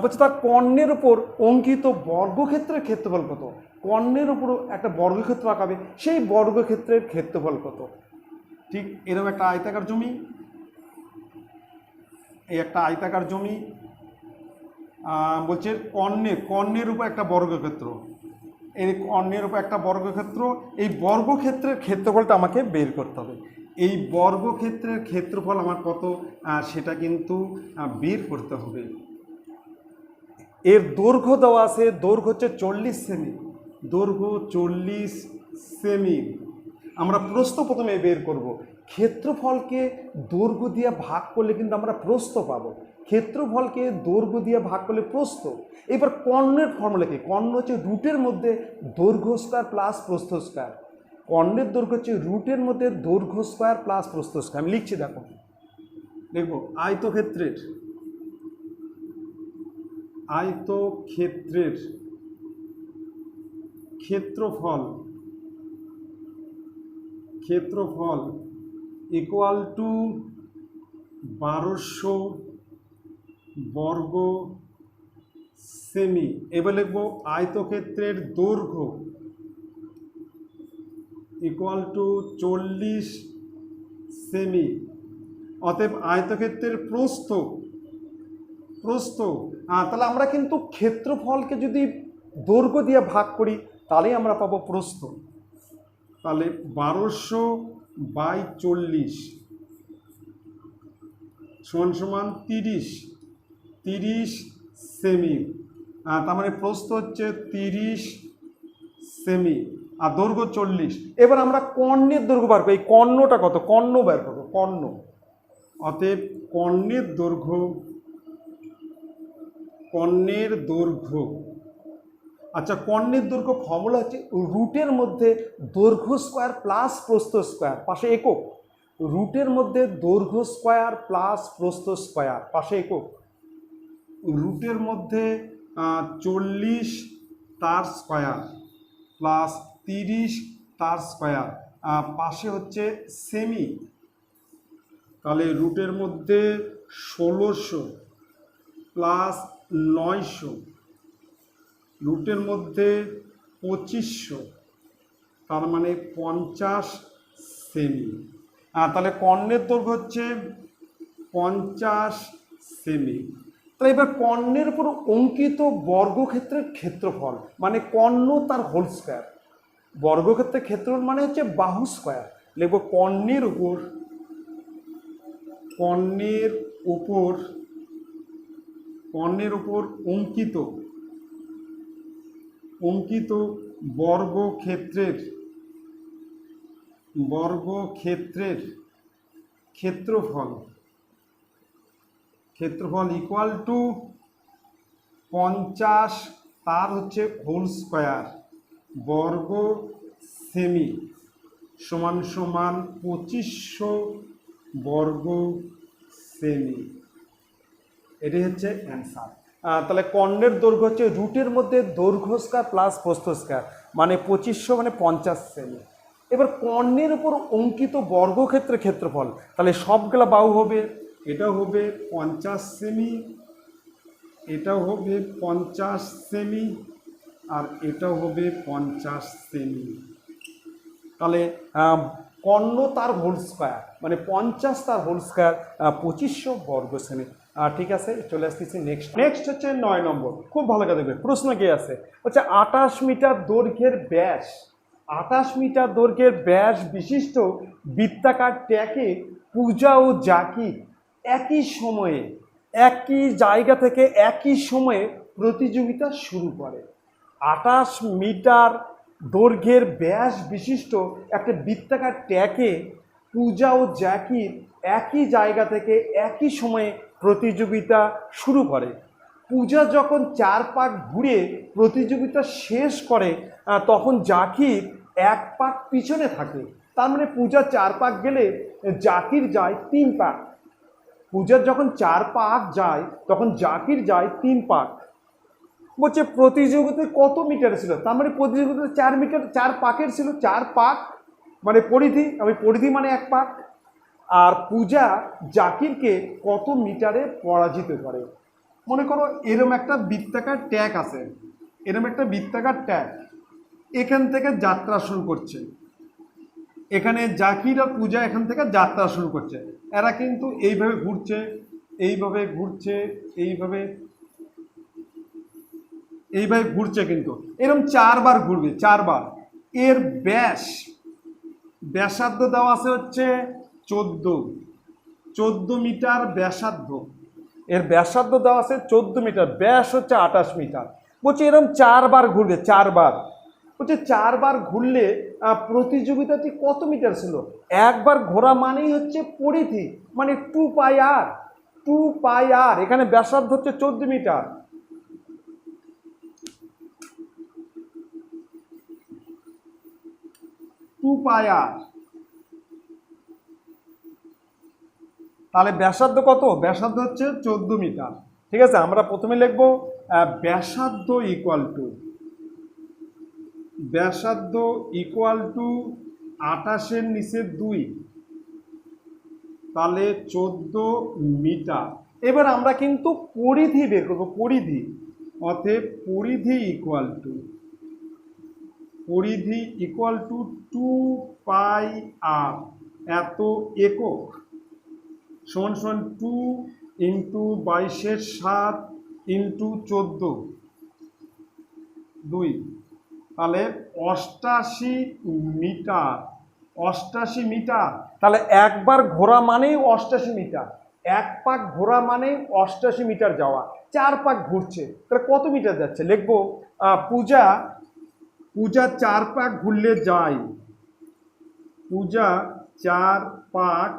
S1: বলছে তার কর্ণের উপর অঙ্কিত বর্গক্ষেত্রের ক্ষেত্রফল কত। কর্ণের উপর একটা বর্গক্ষেত্র আঁকাবে, সেই বর্গক্ষেত্রের ক্ষেত্রফল কত। ঠিক এরকম একটা আয়তাকার জমি, এই একটা আয়তাকার জমি, বলছে কর্ণের উপর একটা বর্গক্ষেত্র, এই কর্ণের উপর একটা বর্গক্ষেত্র, এই বর্গক্ষেত্রের ক্ষেত্রফলটা আমাকে বের করতে হবে। এই বর্গক্ষেত্রের ক্ষেত্রফল আমার কত সেটা কিন্তু বের করতে হবে। এর দৈর্ঘ্য দেওয়া আছে, দৈর্ঘ্য হচ্ছে 40 সেমি, দৈর্ঘ্য 40 সেমি। আমরা প্রস্থ প্রথমে বের করব, ক্ষেত্রফলকে দৈর্ঘ্য দিয়ে ভাগ করলে কিন্তু আমরা প্রস্থ পাবো। ক্ষেত্রফলকে দৈর্ঘ্য দিয়ে ভাগ করলে প্রস্থ। এবার কর্ণের ফর্মুলা কি? কর্ণ হচ্ছে রুটের মধ্যে দৈর্ঘ্য স্কয়ার প্লাস প্রস্থ স্কয়ার। কর্ণের দৈর্ঘ্য হচ্ছে রুটের মধ্যে দৈর্ঘ্য স্কয়ার প্লাস প্রস্থ স্কয়ার। আমি লিখছি, দেখো, দেখবো আয়তক্ষেত্রের ক্ষেত্রফল ইকুয়াল টু 1200 বর্গ সেমি। এবার লিখবো আয়তক্ষেত্রের দৈর্ঘ্য ইকুয়াল টু 40 সেমি। অতএব আয়তক্ষেত্রের প্রস্থ তাহলে আমরা কিন্তু ক্ষেত্রফলকে যদি দৈর্ঘ্য দিয়ে ভাগ করি তাহলেই আমরা পাবো প্রস্থ। তাহলে 1200/40 সমান 30 সেমি। তার মানে প্রস্থ হচ্ছে 30 সেমি আর দৈর্ঘ্য 40। এবার আমরা কর্ণের দৈর্ঘ্য বার করি। এই কর্ণটা কত? কর্ণ বার করবো, কর্ণ। অতএব কর্ণের দৈর্ঘ্য আচ্ছা, কর্ণের দৈর্ঘ্য ফর্মুলা হচ্ছে রুটের মধ্যে দৈর্ঘ্য স্কয়ার প্লাস প্রস্থ স্কয়ার, পাশে একক। রুটের মধ্যে দৈর্ঘ্য স্কয়ার প্লাস প্রস্থ স্কয়ার, পাশে একক। রুটের মধ্যে 40 তার স্কয়ার প্লাস 30 তার স্কয়ার, পাশে হচ্ছে সেমি। তাহলে রুটের মধ্যে 1600 প্লাস 900, রুটের মধ্যে 2500, তার মানে 50 সেমি। তাহলে কর্ণের দৈর্ঘ্য হচ্ছে 50 সেমি। তাহলে এবার কর্ণের উপর অঙ্কিত বর্গক্ষেত্রের ক্ষেত্রফল মানে কর্ণ তার হোল স্কয়ার। বর্গক্ষেত্রের ক্ষেত্রফল মানে হচ্ছে বাহু স্কয়ার। লিখব কর্ণের উপর অঙ্কিত বর্গক্ষেত্রের ক্ষেত্রফল ইকুয়াল টু 50 তার হচ্ছে হোল স্কয়ার বর্গ সেমি সমান 2500 বর্গ সেমি। এটি হচ্ছে অ্যান্সার। তাহলে কর্ণের দৈর্ঘ্য হচ্ছে রুটের মধ্যে দৈর্ঘ্য স্কয়ার প্লাস প্রস্থ স্কয়ার মানে 2500 মানে 50 সেমি। এবার কর্ণের উপর অঙ্কিত বর্গক্ষেত্রের ক্ষেত্রফল, তাহলে সবগুলা বাহু হবে, এটাও হবে 50 সেমি, এটাও হবে 50 সেমি, আর এটাও হবে 50 সেমি। তাহলে কর্ণ তার হোল স্কয়ার মানে 50 তার হোল স্কয়ার 2500 বর্গ সেমি। ঠিক আছে, চলে আসতেছি নেক্সট হচ্ছে 9 নম্বর। খুব ভালো করে দেখবে, প্রশ্ন কি আছে হচ্ছে 28 মিটার দৈর্ঘ্যের ব্যাস 28 মিটার দৈর্ঘ্যের ব্যাস বিশিষ্ট বৃত্তাকার ট্যাকে পূজা ও জাকির একই সময়ে একই জায়গা থেকে একই সময়ে প্রতিযোগিতা শুরু করে। 28 মিটার দৈর্ঘ্যের ব্যাস বিশিষ্ট একটা বৃত্তাকার ট্যাকে পূজা ও জাকির একই জায়গা থেকে একই সময়ে প্রতিযোগিতা শুরু করে। পূজা যখন 4 পাক ঘুরে প্রতিযোগিতা শেষ করে তখন জাকির 1 পাক পিছনে থাকে। তার মানে পূজা 4 পাক গেলে জাকির যায় 3 পাক। পূজার যখন 4 পাক যায় তখন জাকির যায় 3 পাক। বলছে প্রতিযোগিতায় কত মিটার ছিল? তার মানে প্রতিযোগিতা 4 মিটার 4 পাকের ছিল। 4 পাক মানে পরিধি মানে 1 পাক। আর পূজা জাকিরকে কত মিটারে পরাজিত করে? মনে করো এরম একটা বৃত্তাকার ট্যাগ আছে, এখান থেকে যাত্রা শুরু করছে। এখানে জাকির আর পূজা এখান থেকে যাত্রা শুরু করছে। এরা কিন্তু এইভাবে ঘুরছে, এইভাবে ঘুরছে, কিন্তু এরকম 4 বার ঘুরবে, 4 বার। এর ব্যাসার্ধ দেওয়া আছে হচ্ছে 14 মিটার ব্যাসার্ধ। এর ব্যাসার্ধ দেওয়া আছে 14 মিটার, ব্যাস হচ্ছে 28 মিটার। বলছে এরকম 4 বার ঘুরবে, 4 বার। বলছে 4 বার ঘুরলে প্রতিযোগিতাটি কত মিটার ছিল? একবার ঘোরা মানেই হচ্ছে পরিধি, মানে 2πr। 2πr, এখানে ব্যাসার্ধ হচ্ছে 14 মিটার। তাহলে ব্যাসার্ধ কত? ব্যাসার্ধ হচ্ছে 14 মিটার। ঠিক আছে, আমরা প্রথমে লিখব ব্যাসার্ধ ইকুয়াল টু 28-এর নিচে 2, তাহলে 14 মিটার। এবার আমরা কিন্তু পরিধি বের করবো, পরিধি। অতএব পরিধি ইকুয়াল টু 2πr, এত একক, সমান সমান 2 ইন্টু 22-7 ইন্টু 14, 2, তাহলে 88 মিটার। 88 মিটার, তাহলে একবার ঘোরা মানেই 88 মিটার। এক পাক ঘোরা মানেই 88 মিটার যাওয়া। 4 পাক ঘুরছে, তাহলে কত মিটার যাচ্ছে? লিখবো পূজা 4 পাক ঘুরলে যায়, পূজা 4 পাক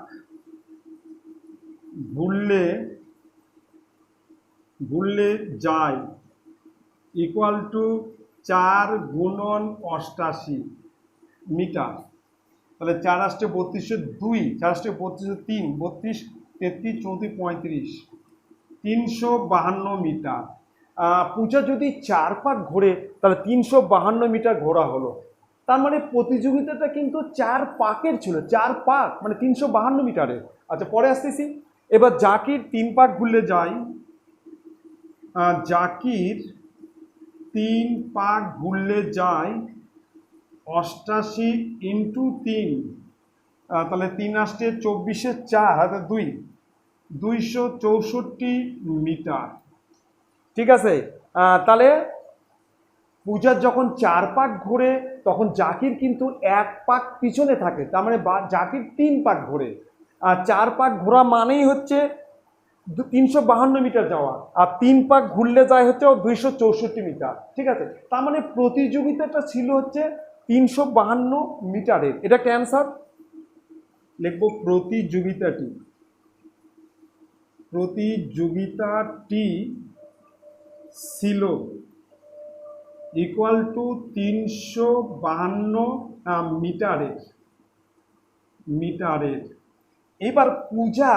S1: ঘুরলে যায় ইকুয়াল টু 4 গুণন 88 মিটার। তাহলে 4 আসছে 32, 4 আসছে 32, 32, 33, 34, 35, 352 মিটার। পূজা যদি 4 পাক ঘোরে তাহলে 352 মিটার ঘোরা হলো। তার মানে প্রতিযোগিতাটা কিন্তু 4 পাকের ছিল, 4 পাক মানে 352 মিটারের। আচ্ছা, পরে আসতেছি। এবার জাকির 3 পাক ঘুরলে যায়, জাকির 3 পাক ঘুরলে যায় 88 ইন্টু 3, তাহলে 3 আসছে 24-এর 4, হাতে 2, 264 মিটার। ঠিক আছে, তাহলে পূজার যখন 4 পাক ঘোরে তখন জাকির কিন্তু 1 পাক পিছনে থাকে, তার মানে জাকির 3 পাক ঘোরে। আর 4 পাক ঘোরা মানেই হচ্ছে 352 মিটার যাওয়া, আর 3 পাক ঘুরলে যায় হচ্ছে 264 মিটার। ঠিক আছে, তার মানে প্রতিযোগিতাটা ছিল হচ্ছে 352 মিটারের। এটা ক্যান্সার লিখবো প্রতিযোগিতাটি ছিল ইকুয়াল টু 352 মিটারের। এবার পূজা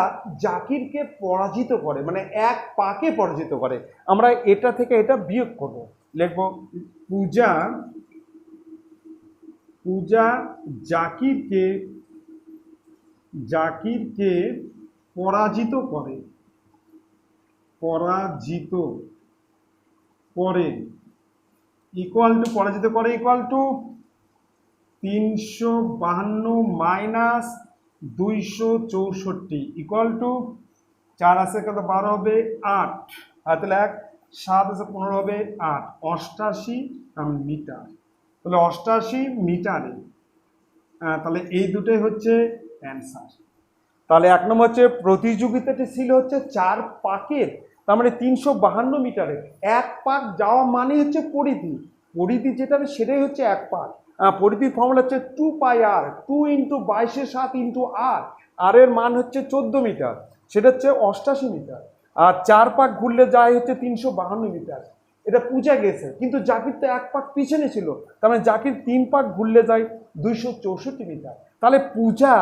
S1: জাকিরকে পরাজিত করে, মানে 1 পাকে পরাজিত করে। আমরা এটা থেকে এটা বিয়োগ করব, লিখব পূজা জাকিরকে পরাজিত করে equal to 352 minus 264 equal to 4 আছে কত 12 হবে 8, আর তাহলে 1 7 আছে 15 হবে 8, 88 মিটার। তাহলে 88 মিটারে, তাহলে এই দুটোই হচ্ছে অ্যান্সার। তাহলে 1 নম্বর হচ্ছে প্রতিযোগিতাটি ছিল হচ্ছে 4 পাকের, তার মানে 352 মিটারে। 1 পাক যাওয়া মানে হচ্ছে পরিধি যেটা সেটাই হচ্ছে 1 পাক। পরিধির ফর্মুলা হচ্ছে 2πr, 2 ইন্টু 22-7 ইন্টু আর এর মান হচ্ছে 14 মিটার, সেটা হচ্ছে 88 মিটার। আর 4 পাক ঘুরলে যায় হচ্ছে 352 মিটার। এটা পূজা গেছে, কিন্তু জাকির তো 1 পাক পিছনে ছিল, তার মানে জাকির 3 পাক ঘুরলে যায় 264 মিটার। তাহলে পূজা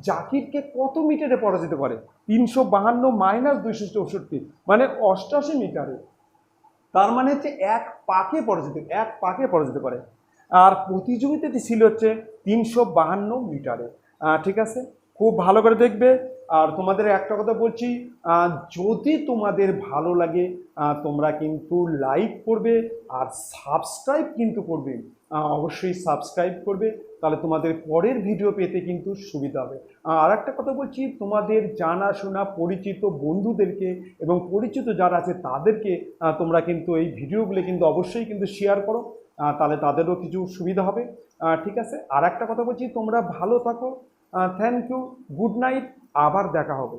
S1: জাকিরকে কত মিটারে পরাজিত করে? 352 মাইনাস 264, মানে 88 মিটারে। তার মানে হচ্ছে 1 পাকে পরাজিত করে। আর প্রতিযোগিতাটি ছিল হচ্ছে 352 মিটারে। ঠিক আছে, খুব ভালো করে দেখবে। আর তোমাদের একটা কথা বলছি, যদি তোমাদের ভালো লাগে তোমরা কিন্তু লাইক করবে আর সাবস্ক্রাইব কিন্তু করবে। অবশ্যই সাবস্ক্রাইব করবে, তাহলে তোমাদের পরের ভিডিও পেতে কিন্তু সুবিধা হবে। আর একটা কথা বলছি, তোমাদের জানাশোনা পরিচিত বন্ধুদেরকে এবং পরিচিত যারা আছে তাদেরকে তোমরা কিন্তু এই ভিডিওগুলো কিন্তু অবশ্যই কিন্তু শেয়ার করো, তাহলে তাদেরও কিছু সুবিধা হবে। ঠিক আছে, আর একটা কথা বলছি, তোমরা ভালো থাকো। থ্যাংক ইউ, গুড নাইট, আবার দেখা হবে।